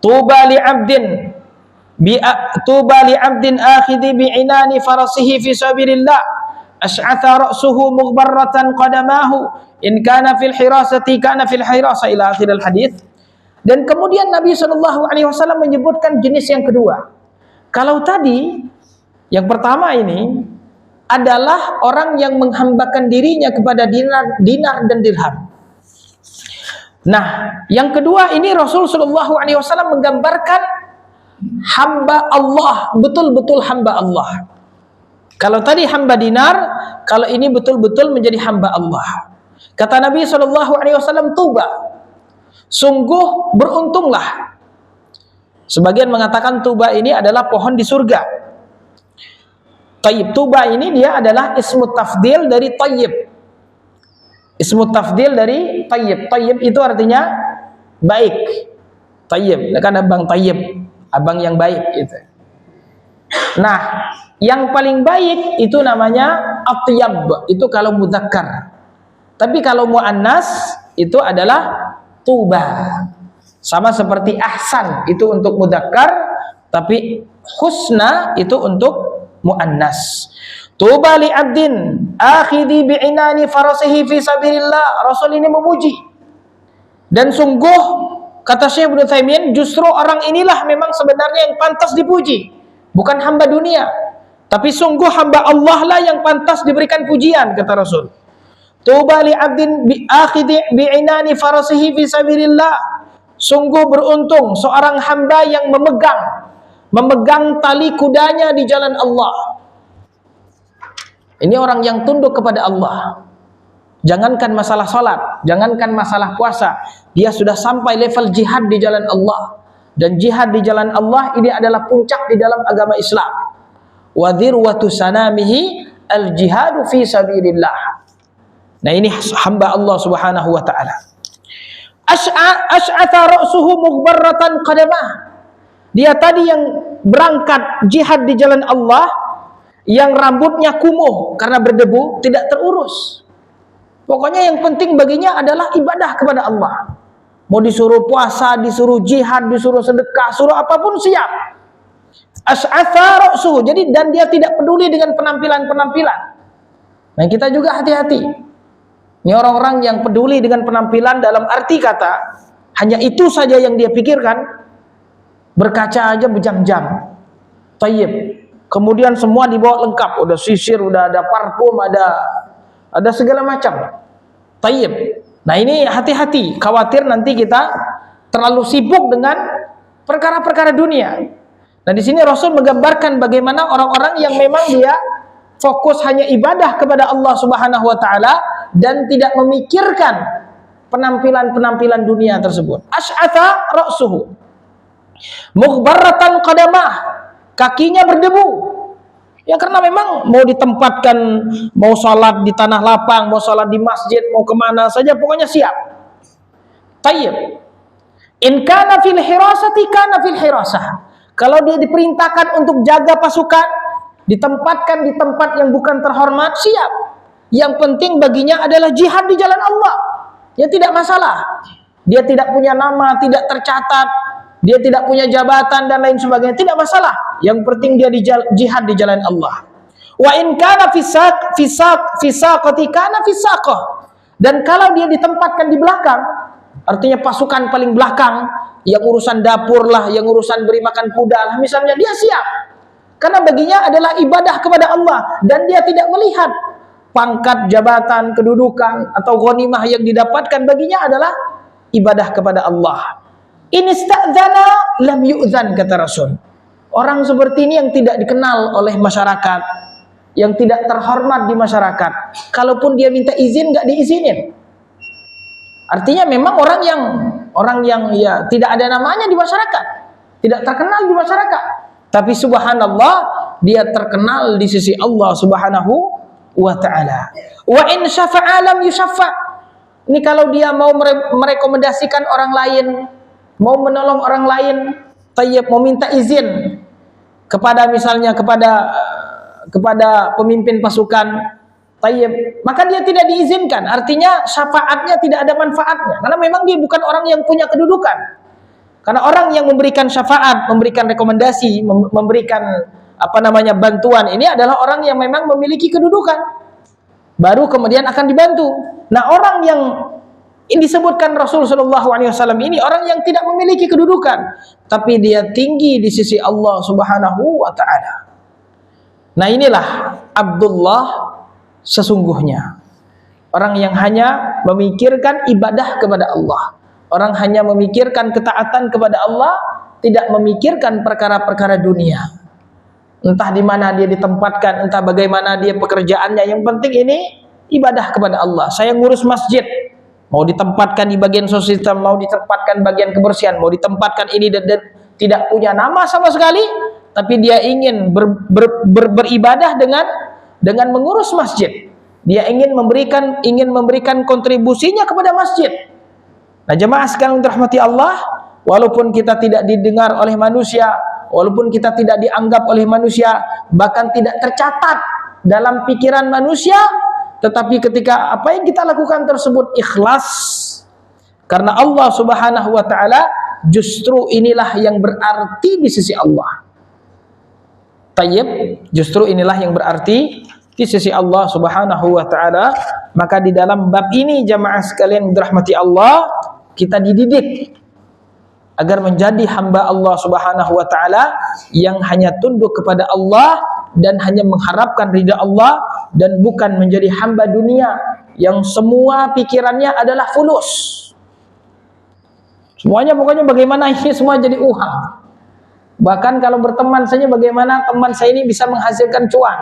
Tuba li 'abdin akhidhi bi'inani farasihi fi sabilillah. Ash'atha ra'suhu mughbarratan qadamahu in kana fil hirasati kana fil hirasa ila akhir al hadits. Dan kemudian Nabi sallallahu alaihi wasallam menyebutkan jenis yang kedua. Kalau tadi yang pertama ini adalah orang yang menghambakan dirinya kepada dinar dan dirham. Nah, yang kedua ini Rasul sallallahu alaihi wasallam menggambarkan hamba Allah, betul-betul hamba Allah. Kalau tadi hamba dinar, kalau ini betul-betul menjadi hamba Allah. Kata Nabi sallallahu alaihi wasallam, tuba. Sungguh beruntunglah. Sebagian mengatakan tuba ini adalah pohon di surga. Tayyib, tuba ini dia adalah ismu tafdil dari tayyib. Ismu tafdil dari tayyib. Tayyib itu artinya baik. Tayyib, kan abang tayyib, abang yang baik gitu. Nah, yang paling baik itu namanya atyab, itu kalau mudzakkar. Tapi kalau muannas itu adalah tuba. Sama seperti ahsan itu untuk mudzakkar, tapi husna itu untuk muannas. Tuba li 'abdin akhidhi bi'inani farasihi fi sabilillah. Rasul ini memuji. Dan sungguh kata Syekh Ibnu Utsaimin, justru orang inilah memang sebenarnya yang pantas dipuji, bukan hamba dunia. Tapi sungguh hamba Allah lah yang pantas diberikan pujian, kata Rasul. Tuba li 'abdin akhidhi bi'inani farasihi fi sabilillah. Sungguh beruntung seorang hamba yang memegang tali kudanya di jalan Allah. Ini orang yang tunduk kepada Allah. Jangankan masalah salat, jangankan masalah puasa, dia sudah sampai level jihad di jalan Allah. Dan jihad di jalan Allah ini adalah puncak di dalam agama Islam. Wa dhirwatu sanamihi al-jihadu fi sabilillah. Nah, ini hamba Allah Subhanahu wa taala. Ash'atha ra'suhu mughbarratan qadamah. Dia tadi yang berangkat jihad di jalan Allah, yang rambutnya kumuh karena berdebu, tidak terurus. Pokoknya yang penting baginya adalah ibadah kepada Allah. Mau disuruh puasa, disuruh jihad, disuruh sedekah, suruh apapun siap. Ash'atha ra'suhu. Jadi dan dia tidak peduli dengan penampilan-penampilan. Nah, kita juga hati-hati. Ini orang-orang yang peduli dengan penampilan dalam arti kata hanya itu saja yang dia pikirkan, berkaca aja berjam-jam. Tayyib. kemudian semua dibawa lengkap, udah sisir, udah ada parfum, ada segala macam. Tayyib. Nah ini hati-hati, khawatir nanti kita terlalu sibuk dengan perkara-perkara dunia. Nah di sini Rasul menggambarkan bagaimana orang-orang yang memang dia fokus hanya ibadah kepada Allah Subhanahu wa taala dan tidak memikirkan penampilan-penampilan dunia tersebut. Asy'atha ra'suhu, mughbarratan qadamah, kakinya berdebu. Ya karena memang mau ditempatkan, mau sholat di tanah lapang, mau sholat di masjid, mau kemana saja pokoknya siap. Tayyib. In kana fil hirasati kana fil hirasah. Kalau dia diperintahkan untuk jaga pasukan, ditempatkan di tempat yang bukan terhormat, siap. Yang penting baginya adalah jihad di jalan Allah. Ya tidak masalah. Dia tidak punya nama, tidak tercatat, dia tidak punya jabatan dan lain sebagainya, tidak masalah. Yang penting dia jihad di jalan Allah. Wa in kana fisaqati kana fisaqah. Dan kalau dia ditempatkan di belakang, artinya pasukan paling belakang, yang urusan dapur lah, yang urusan beri makan kuda lah, misalnya, dia siap. Karena baginya adalah ibadah kepada Allah dan dia tidak melihat pangkat, jabatan, kedudukan atau ghanimah yang didapatkan, baginya adalah ibadah kepada Allah. Ini ista'dzana lam yu'dzan, kata Rasul. Orang seperti ini yang tidak dikenal oleh masyarakat, yang tidak terhormat di masyarakat, kalaupun dia minta izin nggak diizinin. Artinya memang orang yang ya tidak ada namanya di masyarakat, tidak terkenal di masyarakat, tapi subhanallah dia terkenal di sisi Allah Subhanahu wa taala. Wa in syafa'a lam yusyaffa. Ini kalau dia mau merekomendasikan orang lain, mau menolong orang lain, tayyib, mau minta izin kepada misalnya kepada pemimpin pasukan, tayyib, maka dia tidak diizinkan. Artinya syafaatnya tidak ada manfaatnya, karena memang dia bukan orang yang punya kedudukan. Karena orang yang memberikan syafaat, memberikan rekomendasi, memberikan bantuan, ini adalah orang yang memang memiliki kedudukan, baru kemudian akan dibantu. Nah orang yang ini disebutkan Rasulullah SAW ini orang yang tidak memiliki kedudukan, tapi dia tinggi di sisi Allah Subhanahu wa taala. Nah inilah Abdullah sesungguhnya, orang yang hanya memikirkan ibadah kepada Allah, orang hanya memikirkan ketaatan kepada Allah, tidak memikirkan perkara-perkara dunia. Entah di mana dia ditempatkan, entah bagaimana dia pekerjaannya, yang penting ini ibadah kepada Allah. Saya ngurus masjid, mau ditempatkan di bagian sosial, mau ditempatkan bagian kebersihan, mau ditempatkan ini dan tidak punya nama sama sekali, tapi dia ingin beribadah dengan mengurus masjid. Dia ingin memberikan kontribusinya kepada masjid. Nah, jemaah sekalian dirahmati Allah, walaupun kita tidak didengar oleh manusia, walaupun kita tidak dianggap oleh manusia, bahkan tidak tercatat dalam pikiran manusia, tetapi ketika apa yang kita lakukan tersebut ikhlas karena Allah Subhanahu wa taala, justru inilah yang berarti di sisi Allah. Tayyib, justru inilah yang berarti di sisi Allah Subhanahu wa taala. Maka di dalam bab ini jamaah sekalian dirahmati Allah, kita dididik agar menjadi hamba Allah Subhanahu wa taala yang hanya tunduk kepada Allah dan hanya mengharapkan ridha Allah, dan bukan menjadi hamba dunia yang semua pikirannya adalah fulus. Semuanya pokoknya bagaimana ini semua jadi uang. Bahkan kalau berteman saja bagaimana teman saya ini bisa menghasilkan cuan.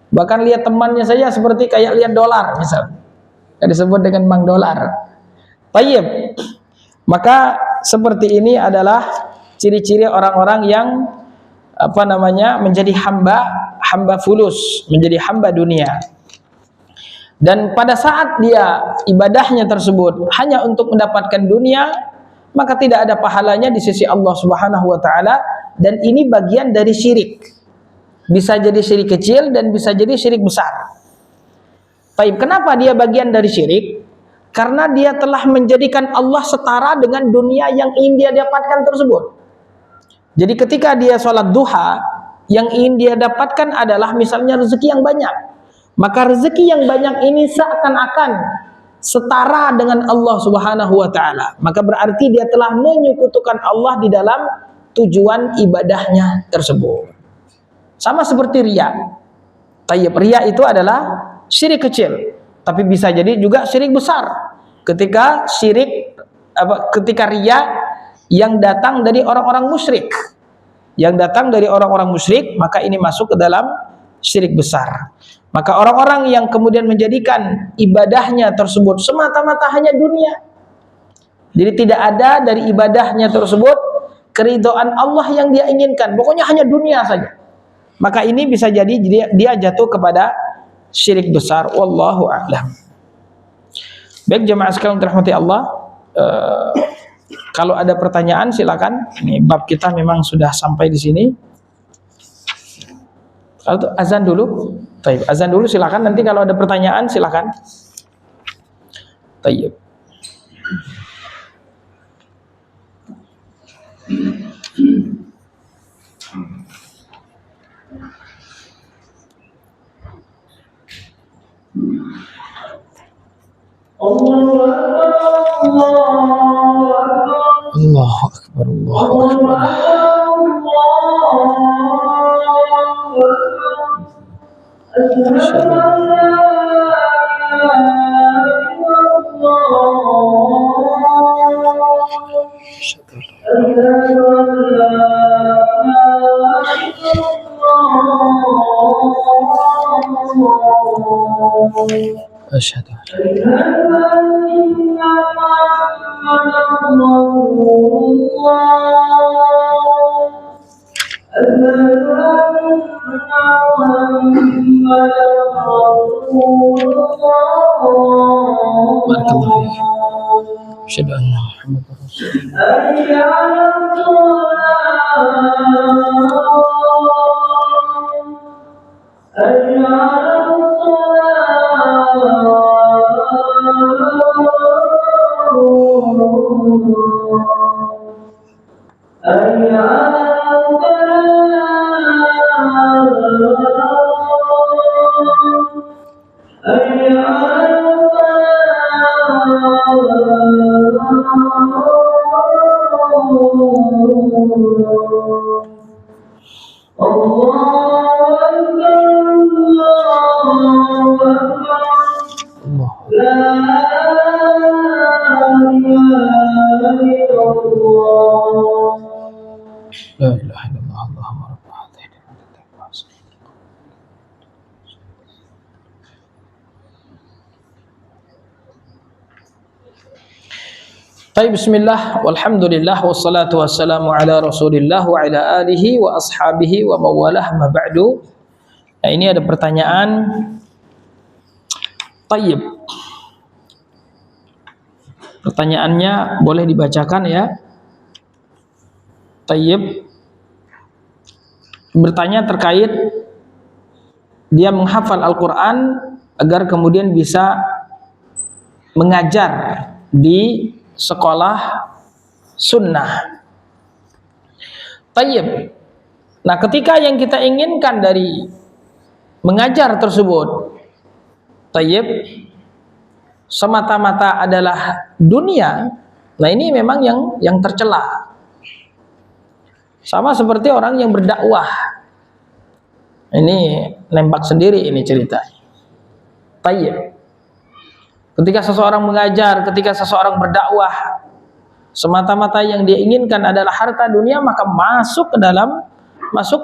Bahkan lihat temannya saja seperti kayak lihat dolar misal. Yang disebut dengan mang dolar. Tayyib. Maka seperti ini adalah ciri-ciri orang-orang yang menjadi hamba fulus, menjadi hamba dunia. Dan pada saat dia ibadahnya tersebut hanya untuk mendapatkan dunia, maka tidak ada pahalanya di sisi Allah Subhanahu wa taala, dan ini bagian dari syirik. Bisa jadi syirik kecil dan bisa jadi syirik besar. Baik, kenapa dia bagian dari syirik? Karena dia telah menjadikan Allah setara dengan dunia yang ingin dia dapatkan tersebut. Jadi ketika dia sholat duha, yang ingin dia dapatkan adalah misalnya rezeki yang banyak. Maka rezeki yang banyak ini seakan-akan setara dengan Allah Subhanahu wa taala. Maka berarti dia telah menyekutukan Allah di dalam tujuan ibadahnya tersebut. Sama seperti riya. Tayyib, riya itu adalah syirik kecil, tapi bisa jadi juga syirik besar. Ketika riya yang datang dari orang-orang musyrik, maka ini masuk ke dalam syirik besar. Maka orang-orang yang kemudian menjadikan ibadahnya tersebut semata-mata hanya dunia, jadi tidak ada dari ibadahnya tersebut keridhaan Allah yang dia inginkan, pokoknya hanya dunia saja, maka ini bisa jadi dia jatuh kepada syirik besar. Wallahu a'lam. Baik jemaah sekalian dirahmati Allah, kalau ada pertanyaan silakan. Ini bab kita memang sudah sampai di sini. Azan dulu. Tayyib, azan dulu silakan. Nanti kalau ada pertanyaan silakan. Tayyib. Allahu Akbar, Allahu Asyhadu La ilaha illallah Allahumma rabb hadhihi. Baik, bismillah, walhamdulillah, wassalatu wassalamu ala rasulillah wa ala alihi wa ashabihi wa mawalah, ma ba'du. Nah, ini ada pertanyaan. Tayyib, pertanyaannya boleh dibacakan ya. Tayyib bertanya terkait dia menghafal Al-Quran agar kemudian bisa mengajar di sekolah sunnah. Tayyib, nah ketika yang kita inginkan dari mengajar tersebut, tayyib, semata-mata adalah dunia, nah ini memang yang tercela. Sama seperti orang yang berdakwah. Ini nembak sendiri ini ceritanya. Tayyib, ketika seseorang mengajar, ketika seseorang berdakwah, semata-mata yang dia inginkan adalah harta dunia, maka masuk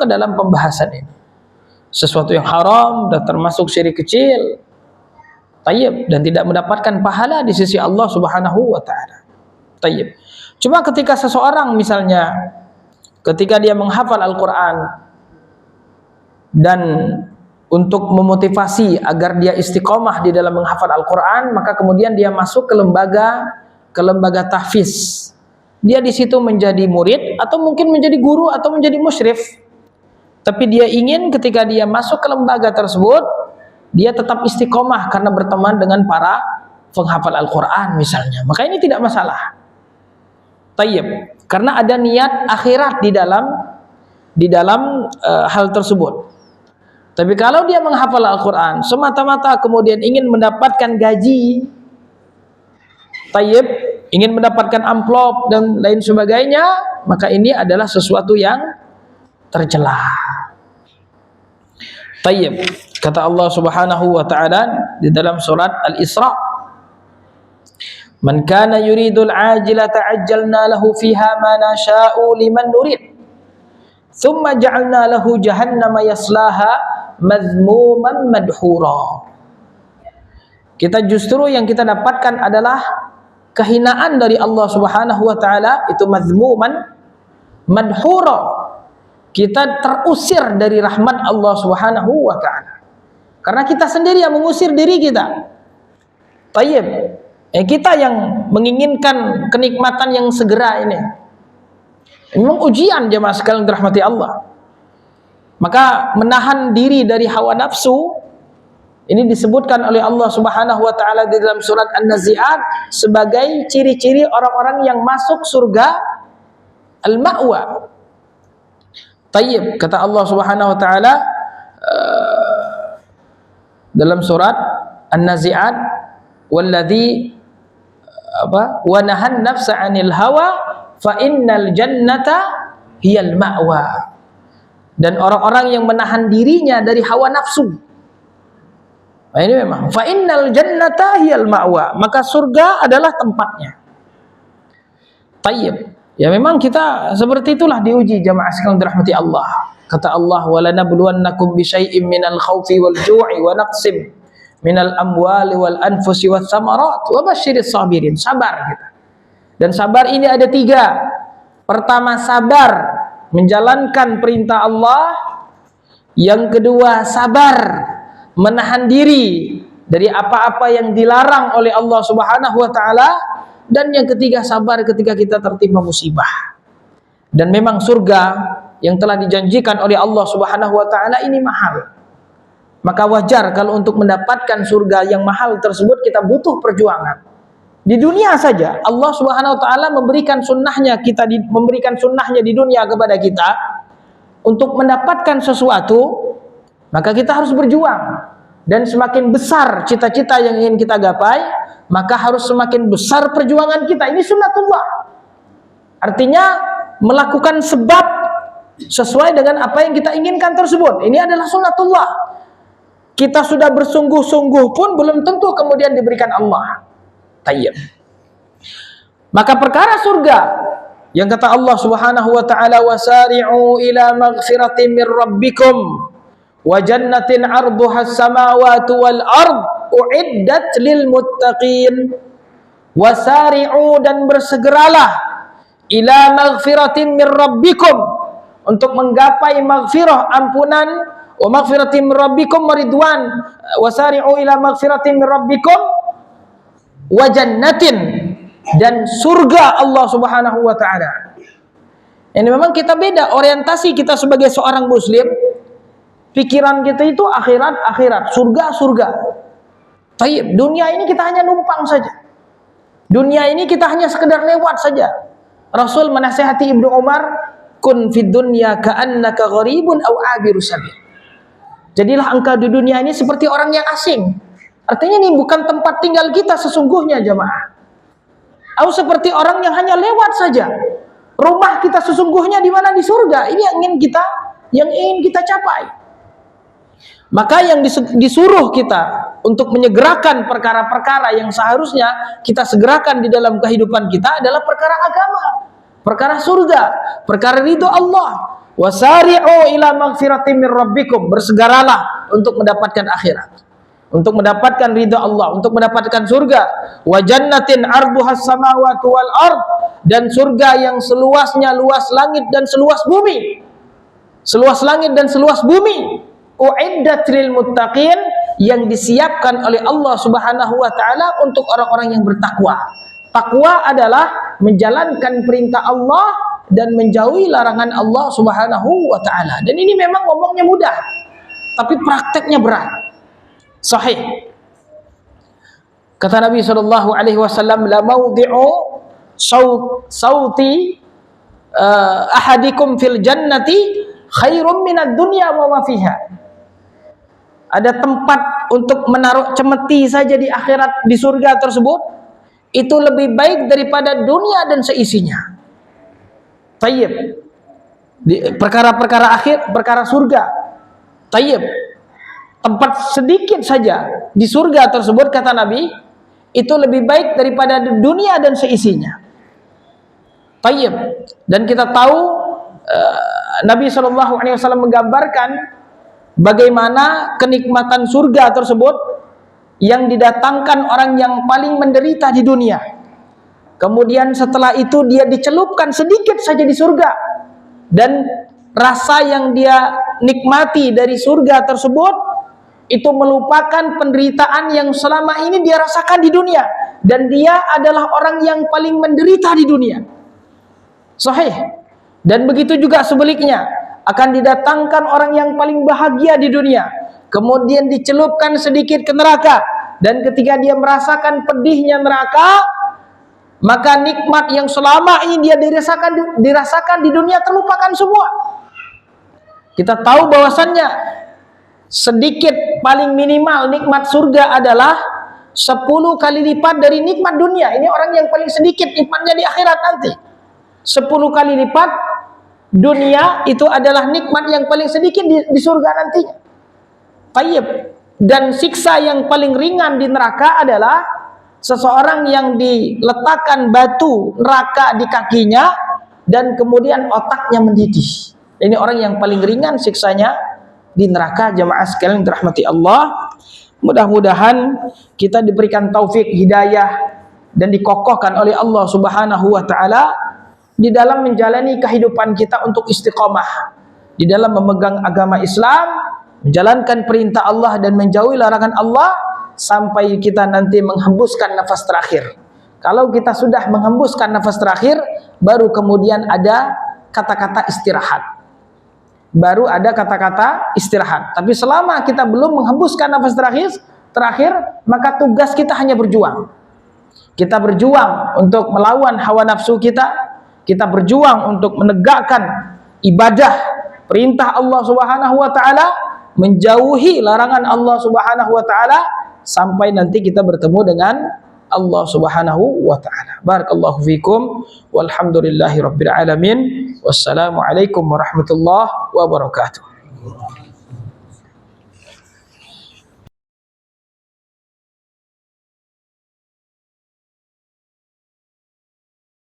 ke dalam pembahasan ini. Sesuatu yang haram dan termasuk syirik kecil. Tayyib, dan tidak mendapatkan pahala di sisi Allah Subhanahu wa taala. Tayyib. Cuma ketika seseorang misalnya ketika dia menghafal Al-Quran dan untuk memotivasi agar dia istiqomah di dalam menghafal Al-Quran, maka kemudian dia masuk ke lembaga tahfiz. Dia di situ menjadi murid atau mungkin menjadi guru atau menjadi musyrif. Tapi dia ingin ketika dia masuk ke lembaga tersebut, dia tetap istiqomah karena berteman dengan para penghafal Al-Quran misalnya. Maka ini tidak masalah. Tayyib, karena ada niat akhirat di dalam hal tersebut. Tapi kalau dia menghafal Al-Quran semata-mata kemudian ingin mendapatkan gaji, tayyib, ingin mendapatkan amplop dan lain sebagainya, maka ini adalah sesuatu yang tercela. Tayyib. Kata Allah Subhanahu wa taala di dalam surat Al-Isra, "Man kana yuridul ajilata ajjalna lahu fiha ma nasha'u liman nurid. Thumma ja'alna lahu jahannama yaslaha madhmuman madhura." Kita justru yang kita dapatkan adalah kehinaan dari Allah Subhanahu wa taala, itu madhmuman madhura. Kita terusir dari rahmat Allah Subhanahu wa taala. Karena kita sendiri yang mengusir diri kita. Tayyib. Kita yang menginginkan kenikmatan yang segera ini. Memang ujian jemaah sekalian dirahmati Allah. Maka menahan diri dari hawa nafsu ini disebutkan oleh Allah Subhanahu wa taala di dalam surat An-Nazi'at sebagai ciri-ciri orang-orang yang masuk surga al-ma'wa. Tayyib, kata Allah Subhanahu wa taala dalam surat An-Nazi'at, "Walladzi wa nahan nafsa 'anil hawa fa innal jannata hiyal ma'wa." Dan orang-orang yang menahan dirinya dari hawa nafsu. Nah, ini memang fa innal jannata hiyal ma'wa, maka surga adalah tempatnya. Tayyib. Ya memang kita seperti itulah diuji jamaah sekalian dirahmati Allah. Kata Allah, "Walanabluwannakum bisyai'im minal khaufi wal ju'i wa naqsim minal amwali wal anfusi wath thamarat wa basyiris sabirin." Sabar kita. Dan sabar ini ada 3. Pertama, sabar menjalankan perintah Allah. Yang kedua, sabar menahan diri dari apa-apa yang dilarang oleh Allah Subhanahu wa taala. Dan yang ketiga, sabar ketika kita tertimpa musibah. Dan memang surga yang telah dijanjikan oleh Allah Subhanahu wa taala ini mahal. Maka wajar kalau untuk mendapatkan surga yang mahal tersebut kita butuh perjuangan. Di dunia saja Allah Subhanahu wa taala memberikan sunnahnya, memberikan sunnahnya di dunia kepada kita. Untuk mendapatkan sesuatu, maka kita harus berjuang. Dan semakin besar cita-cita yang ingin kita gapai, maka harus semakin besar perjuangan kita. Ini sunnatullah. Artinya melakukan sebab sesuai dengan apa yang kita inginkan tersebut. Ini adalah sunnatullah. Kita sudah bersungguh-sungguh pun belum tentu kemudian diberikan Allah. Tayyib. Maka perkara surga yang kata Allah Subhanahu wa taala, "Wasari'u ila maghfiratin min rabbikum wa jannatin 'arduhas samawati wal ard uiddat lil muttaqin." Wasari'u, dan bersegeralah, ila maghfiratin min rabbikum, untuk menggapai maghfirah, ampunan, wa maghfiratin min rabbikum waridwan. Wasari'u ila maghfiratin min rabbikum wa jannatin, dan surga Allah Subhanahu wa taala. Ini memang kita beda orientasi kita sebagai seorang muslim. Pikiran kita itu akhirat, surga. Tayyib, dunia ini kita hanya numpang saja. Dunia ini kita hanya sekedar lewat saja. Rasul menasihati Ibnu Umar, "Kun fid dunya ka'annaka gharibun aw abiru sabil." Jadilah engkau di dunia ini seperti orang yang asing. Artinya ini bukan tempat tinggal kita sesungguhnya jamaah. Atau seperti orang yang hanya lewat saja. Rumah kita sesungguhnya di mana? Di surga. Ini yang ingin kita capai. Maka yang disuruh kita untuk menyegerakan perkara-perkara yang seharusnya kita segerakan di dalam kehidupan kita adalah perkara agama, perkara surga, perkara ridho Allah. Wasari'u ila maghfiratin min rabbikum, bersegeralah untuk mendapatkan akhirat, untuk mendapatkan ridho Allah, untuk mendapatkan surga. Wa jannatin 'arduhas samawati wal ard, dan surga yang seluasnya luas langit dan seluas bumi. Seluas langit dan seluas bumi. Uiddat lil muttaqin, yang disiapkan oleh Allah Subhanahu wa taala untuk orang-orang yang bertakwa. Takwa adalah menjalankan perintah Allah dan menjauhi larangan Allah Subhanahu wa taala. Dan ini memang ngomongnya mudah, tapi prakteknya berat. Sahih. Kata Nabi sallallahu alaihi wasallam, "La mawdi'u sauti ahadikum fil jannati khairum minad dunya wa ma fiha." Ada tempat untuk menaruh cemeti saja di akhirat, di surga tersebut, itu lebih baik daripada dunia dan seisinya. Tayyib. Di perkara-perkara akhir, perkara surga. Tayyib. tempat sedikit saja di surga tersebut, kata Nabi, itu lebih baik daripada dunia dan seisinya. Tayyib. Dan kita tahu Nabi SAW menggambarkan bagaimana kenikmatan surga tersebut yang didatangkan orang yang paling menderita di dunia. Kemudian setelah itu dia dicelupkan sedikit saja di surga, dan rasa yang dia nikmati dari surga tersebut itu melupakan penderitaan yang selama ini dia rasakan di dunia, dan dia adalah orang yang paling menderita di dunia. Sahih. Dan begitu juga sebaliknya, akan didatangkan orang yang paling bahagia di dunia, kemudian dicelupkan sedikit ke neraka, dan ketika dia merasakan pedihnya neraka, maka nikmat yang selama ini dia dirasakan di dunia terlupakan semua. Kita tahu bahwasannya sedikit paling minimal nikmat surga adalah 10 kali lipat dari nikmat dunia. Ini orang yang paling sedikit nikmatnya di akhirat nanti. 10 kali lipat dunia itu adalah nikmat yang paling sedikit di surga nantinya. Tayyib. Dan siksa yang paling ringan di neraka adalah seseorang yang diletakkan batu neraka di kakinya dan kemudian otaknya mendidih. Ini orang yang paling ringan siksanya di neraka. Jamaah sekalian dirahmati Allah, mudah-mudahan kita diberikan taufik hidayah dan dikokohkan oleh Allah Subhanahu wa taala di dalam menjalani kehidupan kita untuk istiqomah di dalam memegang agama Islam, menjalankan perintah Allah dan menjauhi larangan Allah sampai kita nanti menghembuskan nafas terakhir. Kalau kita sudah menghembuskan nafas terakhir, baru kemudian ada kata-kata istirahat. Baru ada kata-kata istirahat. Tapi selama kita belum menghembuskan nafas terakhir, maka tugas kita hanya berjuang. Kita berjuang untuk melawan hawa nafsu kita. Kita berjuang untuk menegakkan ibadah perintah Allah Subhanahu wa taala, menjauhi larangan Allah Subhanahu wa taala, sampai nanti kita bertemu dengan Allah Subhanahu wa taala. Barakallahu fikum walhamdulillahi rabbil alamin. Wassalamualaikum warahmatullahi wabarakatuh.